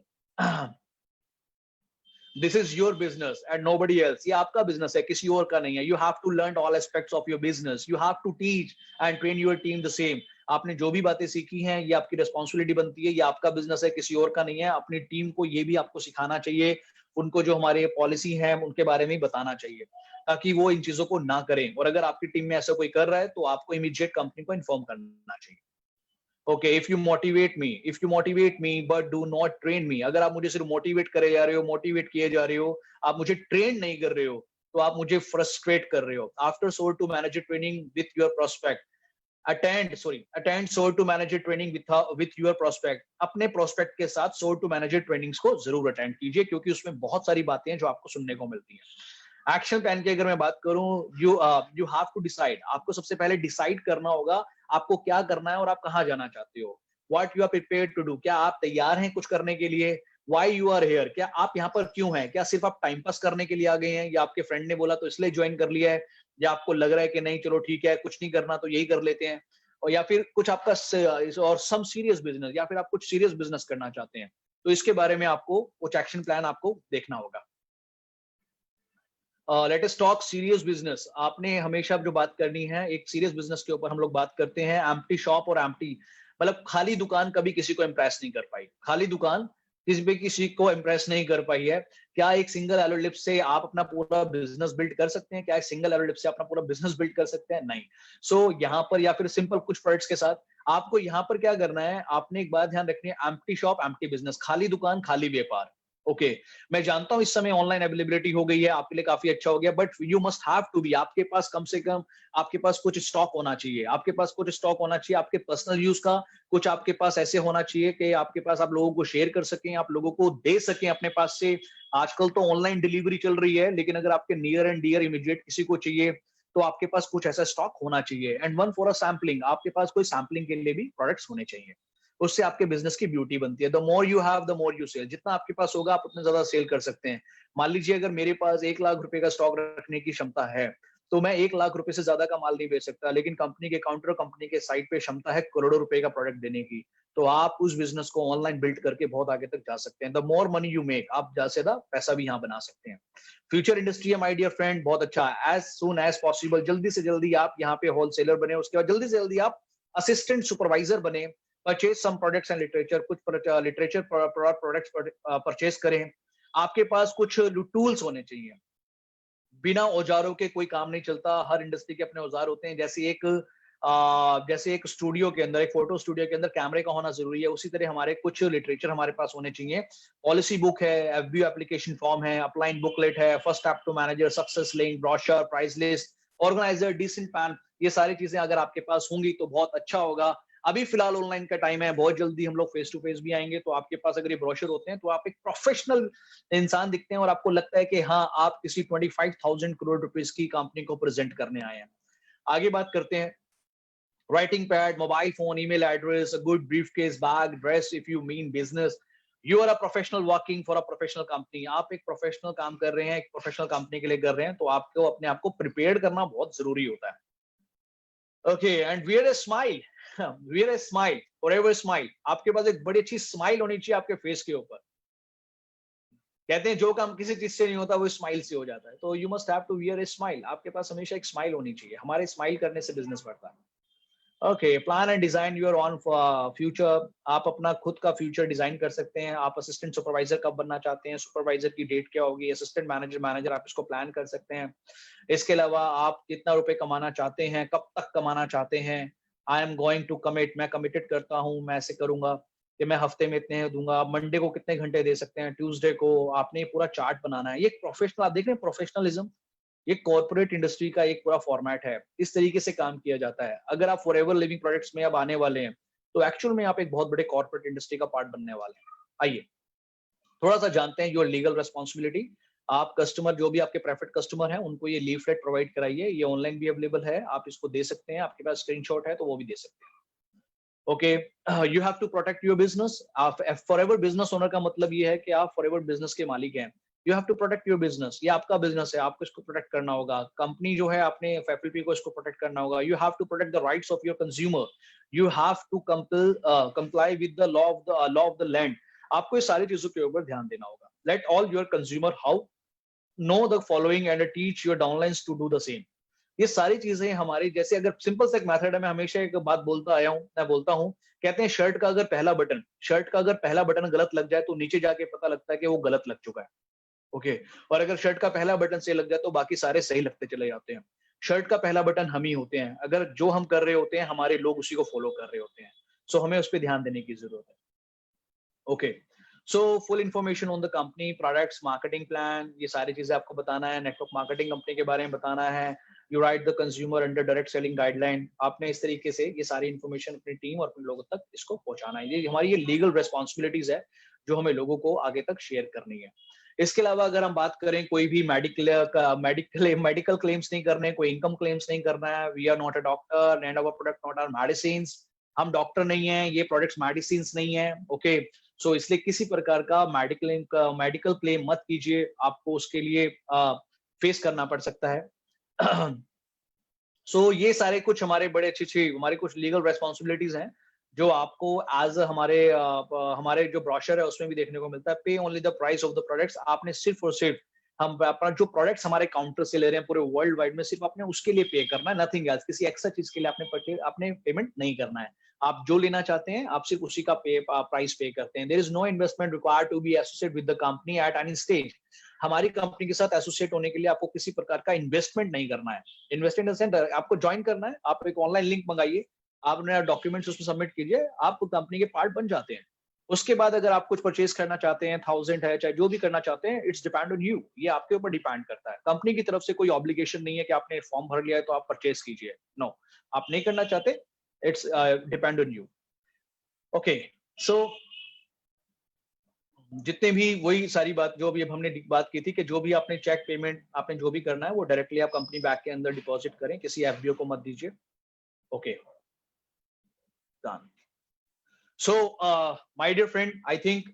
this is your business and nobody else. ये आपका बिजनेस है, किसी और का नहीं है। You have to learn all aspects of your business, you have to teach and train your team the same. आपने जो भी बातें सीखी हैं ये आपकी रिस्पॉन्सिबिलिटी बनती है, ये आपका बिजनेस है, किसी और का नहीं है। अपनी टीम को ये भी आपको सिखाना चाहिए, उनको जो हमारे पॉलिसी है उनके बारे में बताना चाहिए, ताकि वो इन चीजों को ना करें। और अगर आपकी टीम में ऐसा कोई कर रहा है तो आपको इमीडिएट कंपनी को इन्फॉर्म करना चाहिए। Okay, if you motivate me but do not train me, अगर आप मुझे सिर्फ मोटिवेट करे जा रहे हो, मोटिवेट किए जा रहे हो, आप मुझे ट्रेन नहीं कर रहे हो, तो आप मुझे फ्रस्ट्रेट कर रहे हो। After sore to manager training with your prospect, attend sore to manager training with your prospect. अपने प्रोस्पेक्ट के साथ सोर टू मैनेजर ट्रेनिंग्स को जरूर अटेंड कीजिए, क्योंकि उसमें बहुत सारी बातें हैं जो आपको सुनने को मिलती है। एक्शन प्लान की अगर मैं बात करूं, यू हैव टू डिसाइड, आपको सबसे पहले डिसाइड करना होगा आपको क्या करना है और आप कहां जाना चाहते हो। What you are prepared to do, क्या आप तैयार हैं कुछ करने के लिए। व्हाई यू आर हियर, क्या आप यहाँ पर क्यों हैं, क्या सिर्फ आप टाइम पास करने के लिए आ गए हैं, या आपके फ्रेंड ने बोला तो इसलिए ज्वाइन कर लिया है, या आपको लग रहा है कि नहीं चलो ठीक है कुछ नहीं करना तो यही कर लेते हैं। और या फिर कुछ आपका और सम सीरियस बिजनेस, या फिर आप कुछ सीरियस बिजनेस करना चाहते हैं, तो इसके बारे में आपको कुछ एक्शन प्लान आपको देखना होगा। Let us talk serious business. आपने हमेशा जो बात करनी है, एक सीरियस बिजनेस के ऊपर हम लोग बात करते हैं। एम्प्टी शॉप और एम्प्टी मतलब खाली दुकान कभी किसी को इम्प्रेस नहीं कर पाई। खाली दुकान किसी भी किसी को इम्प्रेस नहीं कर पाई है। क्या एक सिंगल एलो लिप से आप अपना पूरा बिजनेस बिल्ड कर सकते हैं? क्या एक सिंगल एलो लिप से अपना पूरा बिजनेस बिल्ड कर सकते हैं? नहीं। सो यहाँ पर या फिर सिंपल कुछ प्रोडक्ट्स के साथ आपको यहाँ पर क्या करना है, आपने एक बात ध्यान रखनी है, एम्प्टी शॉप एम्प्टी बिजनेस, खाली दुकान खाली व्यापार। ओके, मैं जानता हूं इस समय ऑनलाइन अवेलेबिलिटी हो गई है, आपके लिए काफी अच्छा हो गया, but you must have to be, आपके पास कम से कम आपके पास कुछ स्टॉक होना चाहिए। आपके पास कुछ स्टॉक होना चाहिए आपके पर्सनल यूज का। कुछ आपके पास ऐसे होना चाहिए कि आपके पास आप लोगों को शेयर कर सकें, आप लोगों को दे सकें अपने पास से। आजकल तो ऑनलाइन डिलीवरी चल रही है, लेकिन अगर आपके नियर एंड डियर इमीडिएट किसी को चाहिए तो आपके पास कुछ ऐसा स्टॉक होना चाहिए। And one for a sampling, आपके पास कोई सैम्पलिंग के लिए भी प्रोडक्ट्स होने चाहिए। उससे आपके बिजनेस की ब्यूटी बनती है। The more you have the more you sell, जितना आपके पास होगा आप उतना ज्यादा सेल कर सकते हैं। मान लीजिए अगर मेरे पास 1 लाख रुपए का स्टॉक रखने की क्षमता है, तो मैं 1 लाख रुपए से ज्यादा का माल नहीं बेच सकता, लेकिन कंपनी के काउंटर, कंपनी के साइट पे क्षमता है करोड़ों रुपए का प्रोडक्ट देने की। तो आप उस बिजनेस को ऑनलाइन बिल्ड करके बहुत आगे तक जा सकते हैं। The more money you make, आप ज्यादा से ज्यादा पैसा भी यहाँ बना सकते हैं। फ्यूचर इंडस्ट्री है माय डियर फ्रेंड, बहुत अच्छा है। एज सुन एज पॉसिबल, जल्दी से जल्दी आप यहाँ पे होलसेलर बने, उसके बाद जल्दी से जल्दी आप असिस्टेंट सुपरवाइजर बने। Purchase some products and literature, कुछ लिटरेचर प्रोडक्ट्स परचेज करें। आपके पास कुछ टूल्स होने चाहिए। बिना औजारों के कोई काम नहीं चलता। हर इंडस्ट्री के अपने औजार होते हैं। जैसे एक स्टूडियो के अंदर, एक फोटो स्टूडियो के अंदर कैमरे का होना जरूरी है, उसी तरह हमारे कुछ लिटरेचर हमारे पास होने चाहिए। पॉलिसी बुक है, एफबीओ एप्लीकेशन फॉर्म है, अपलाइन बुकलेट है, first step to manager, success link, brochure, price list, organizer, decent pen, ये सारी चीजें अगर आपके पास होंगी तो बहुत अच्छा होगा। अभी फिलहाल ऑनलाइन का टाइम है, बहुत जल्दी हम लोग फेस टू फेस भी आएंगे, तो आपके पास अगर ये ब्रोशर होते हैं तो आप एक प्रोफेशनल इंसान दिखते हैं और आपको लगता है कि हाँ आप किसी 25,000 करोड़ रुपीज की कंपनी को प्रेजेंट करने आए हैं। आगे बात करते हैं। Writing pad, mobile phone, email address, a good briefcase, bag, dress if you mean business. You are a professional working for a professional company. आप एक प्रोफेशनल काम कर रहे हैं, एक प्रोफेशनल कंपनी के लिए कर रहे हैं, तो आपको अपने आप को प्रिपेयर करना बहुत जरूरी होता है। Okay, and wear a smile, wear a smile, forever smile. आपके पास एक बड़ी अच्छी स्माइल होनी चाहिए आपके फेस के ऊपर। कहते हैं जो काम किसी चीज से नहीं होता वो स्माइल से हो जाता है, तो you must have to wear a smile. आपके पास हमेशा एक स्माइल होनी चाहिए। हमारे स्माइल करने से बिजनेस बढ़ता है। Okay, plan and design your on future. आप अपना खुद का फ्यूचर डिजाइन कर सकते हैं। आप असिस्टेंट सुपरवाइजर कब बनना चाहते हैं, सुपरवाइजर की डेट क्या होगी, असिस्टेंट मैनेजर, मैनेजर, आप इसको प्लान कर सकते हैं। इसके अलावा आप कितना रुपए कमाना चाहते हैं, कब तक कमाना चाहते हैं। I am going to commit, मैं कमिटेड करता हूँ, मैं ऐसे करूंगा कि मैं हफ्ते में इतने दूंगा। आप मंडे को कितने घंटे दे सकते हैं, ट्यूसडे को। आपने पूरा चार्ट बनाना है। ये प्रोफेशनल, आप देख रहे हैं प्रोफेशनलिज्म, ये कॉर्पोरेट इंडस्ट्री का एक पूरा फॉर्मेट है। इस तरीके से काम किया जाता है। अगर आप फॉरएवर लिविंग प्रोडक्ट्स में अब आने वाले हैं, तो एक्चुअल में आप एक बहुत बड़े कॉर्पोरेट इंडस्ट्री का पार्ट बनने वाले हैं। आइए थोड़ा सा जानते हैं योर लीगल रिस्पॉन्सिबिलिटी। आप कस्टमर, जो भी आपके प्रेफर्ड कस्टमर हैं, उनको ये लीफलेट प्रोवाइड कराइए। ये ऑनलाइन भी अवेलेबल है, आप इसको दे सकते हैं। आपके पास स्क्रीनशॉट है तो वो भी दे सकते हैं। Okay, you have to protect your business. आप फॉरएवर बिजनेस ओनर का मतलब ये है कि आप फॉरएवर बिजनेस के मालिक हैं। You have to protect your business. ये आपका बिजनेस है, आपको इसको प्रोटेक्ट करना होगा। कंपनी जो है, आपने एफएलपी को इसको प्रोटेक्ट करना होगा। You have to protect the rights of your consumer. You have to comply with the law of the land. आपको ये सारी चीजों के ऊपर ध्यान देना होगा। Let all your consumer how know the following and teach your downlines to do the same. ये सारी चीजें हमारी, जैसे अगर सिंपल सा एक मेथड है, मैं हमेशा एक बात बोलता आया हूं, मैं बोलता हूं, कहते हैं शर्ट का अगर पहला बटन गलत लग जाए तो नीचे जाके पता लगता है कि वो गलत लग चुका है। ओके, और अगर शर्ट का पहला बटन सही लग जाए तो बाकी सारे सही लगते चले जाते हैं। शर्ट का पहला बटन हम ही होते हैं। अगर जो हम कर रहे होते हैं, हमारे लोग उसी को फॉलो कर रहे होते हैं। सो हमें उस पर ध्यान देने की जरूरत है। Okay, so full information on the company, products, marketing plan, ये सारी चीजें आपको बताना है। नेटवर्क मार्केटिंग कंपनी के बारे में बताना है। You right the consumer under direct selling guideline. आपने इस तरीके से ये सारी इंफॉर्मेशन अपनी टीम और अपने लोगों तक इसको पहुंचाना है। ये हमारी ये लीगल रिस्पॉन्सिबिलिटीज है जो हमें लोगों को आगे तक शेयर करनी है। इसके अलावा अगर हम बात करें, कोई भी मेडिकल क्लेम्स नहीं करने, कोई इनकम क्लेम्स नहीं करना है। We are not a doctor and our product not are medicine. हम डॉक्टर नहीं है, ये प्रोडक्ट्स मेडिसिन नहीं है। ओके, सो इसलिए किसी प्रकार का मेडिकल क्लेम मत कीजिए, आपको उसके लिए फेस करना पड़ सकता है। ये सारे कुछ हमारे बड़े अच्छे हमारी कुछ लीगल रेस्पॉन्सिबिलिटीज हैं जो आपको एज हमारे जो ब्रोशर है उसमें भी देखने को मिलता है। पे only the price of the products, आपने सिर्फ और सिर्फ हम अपना जो प्रोडक्ट्स हमारे काउंटर से ले रहे हैं पूरे वर्ल्ड वाइड में, सिर्फ आपने उसके लिए पे करना है, नथिंग एल्स। किसी एक्स्ट्रा चीज के लिए आपने पेमेंट नहीं करना है। आप जो लेना चाहते हैं आप सिर्फ उसी का प्राइस पे करते हैं। There is no investment required to be associate with the company at any stage. हमारी कंपनी के साथ एसोसिएट होने के लिए आपको किसी प्रकार का इन्वेस्टमेंट नहीं करना है। इन्वेस्टमेंट इन द सेंस आपको ज्वाइन करना है, आप एक ऑनलाइन लिंक मंगाइए, आपने डॉक्यूमेंट्स उसमें सबमिट कीजिए, आप कंपनी के पार्ट बन जाते हैं। उसके बाद अगर आप कुछ परचेज करना चाहते हैं, 1000 है चाहे जो भी करना चाहते हैं, इट्स डिपेंड ऑन यू। ये आपके ऊपर डिपेंड करता है। कंपनी की तरफ से कोई ऑब्लिगेशन नहीं है कि आपने फॉर्म भर लिया है तो आप परचेज कीजिए। नो, आप नहीं करना चाहते, it's depend on you. Okay, so जितने भी वही सारी बात जो भी अब हमने बात की थी कि जो भी आपने चेक पेमेंट आपने जो भी करना है वो डायरेक्टली आप कंपनी बैंक के अंदर डिपॉजिट करें, किसी एफबीओ को मत दीजिए। Okay, done. So my dear friend, I think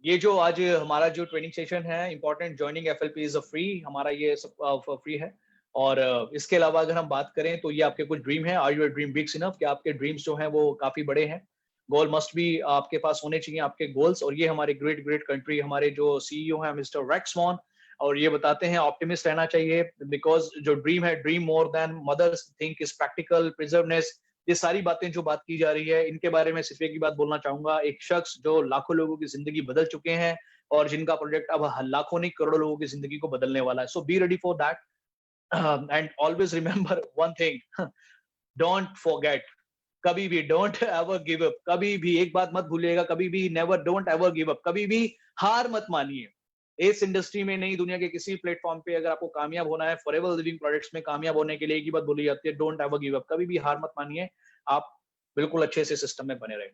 ये जो आज हमारा जो ट्रेनिंग सेशन है important joining FLP is a free, हमारा ये सब फ्री है। और इसके अलावा अगर हम बात करें तो ये आपके कुछ ड्रीम है। Are your dream bigs enough? कि आपके ड्रीम्स जो हैं वो काफी बड़े हैं। गोल मस्ट बी आपके पास होने चाहिए, आपके गोल्स। और ये हमारे ग्रेट ग्रेट कंट्री, हमारे जो सीईओ हैं मिस्टर रेक्स वॉन, और ये बताते हैं ऑप्टिमिस्ट रहना चाहिए, बिकॉज जो ड्रीम है, dream more than others think is practical perseverance. ये सारी बातें जो बात की जा रही है इनके बारे में सिर्फ एक ही बात बोलना चाहूंगा। एक शख्स जो लाखों लोगों की जिंदगी बदल चुके हैं और जिनका प्रोजेक्ट अब लाखों नहीं करोड़ों लोगों की जिंदगी को बदलने वाला है। So be ready for that and always remember one thing, don't forget, कभी भी डोंट एवर गिव अप। कभी भी एक बात मत भूलिएगा, कभी भी never, don't ever give up. कभी भी हार मत मानिए। इस इंडस्ट्री में नहीं, दुनिया के किसी प्लेटफॉर्म पे अगर आपको कामयाब होना है, फॉरएवर लिविंग प्रोडक्ट्स में कामयाब होने के लिए एक ही बात बोली जाती है, डोंट एवर गिव अप। कभी भी हार मत मानिए, आप बिल्कुल अच्छे से सिस्टम में बने रहे।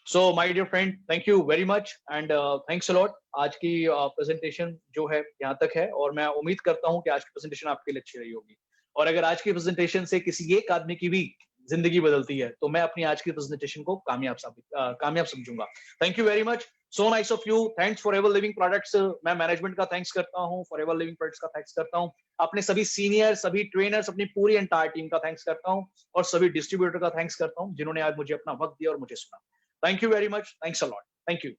So my dear friend, thank you very much and thanks a lot. आज की प्रेजेंटेशन जो है यहाँ तक है और मैं उम्मीद करता हूँ कि आज की प्रेजेंटेशन आपके लिए अच्छी रही होगी। और अगर आज की प्रेजेंटेशन से किसी एक आदमी की भी जिंदगी बदलती है तो मैं अपनी आज की प्रेजेंटेशन को कामयाब समझूंगा। Thank you very much, so nice of you. Thanks Forever Living Products. मैं मैनेजमेंट का थैंक्स करता हूँ, फॉर एवर लिविंग प्रोडक्ट्स का थैंक्स करता हूँ, अपने सभी सीनियर, सभी ट्रेनर्स, अपनी पूरी एंटायर टीम का थैंक्स करता हूँ, और सभी डिस्ट्रीब्यूटर का थैंक्स करता हूँ जिन्होंने आज मुझे अपना वक्त दिया और मुझे सुना। Thank you very much, thanks a lot, thank you.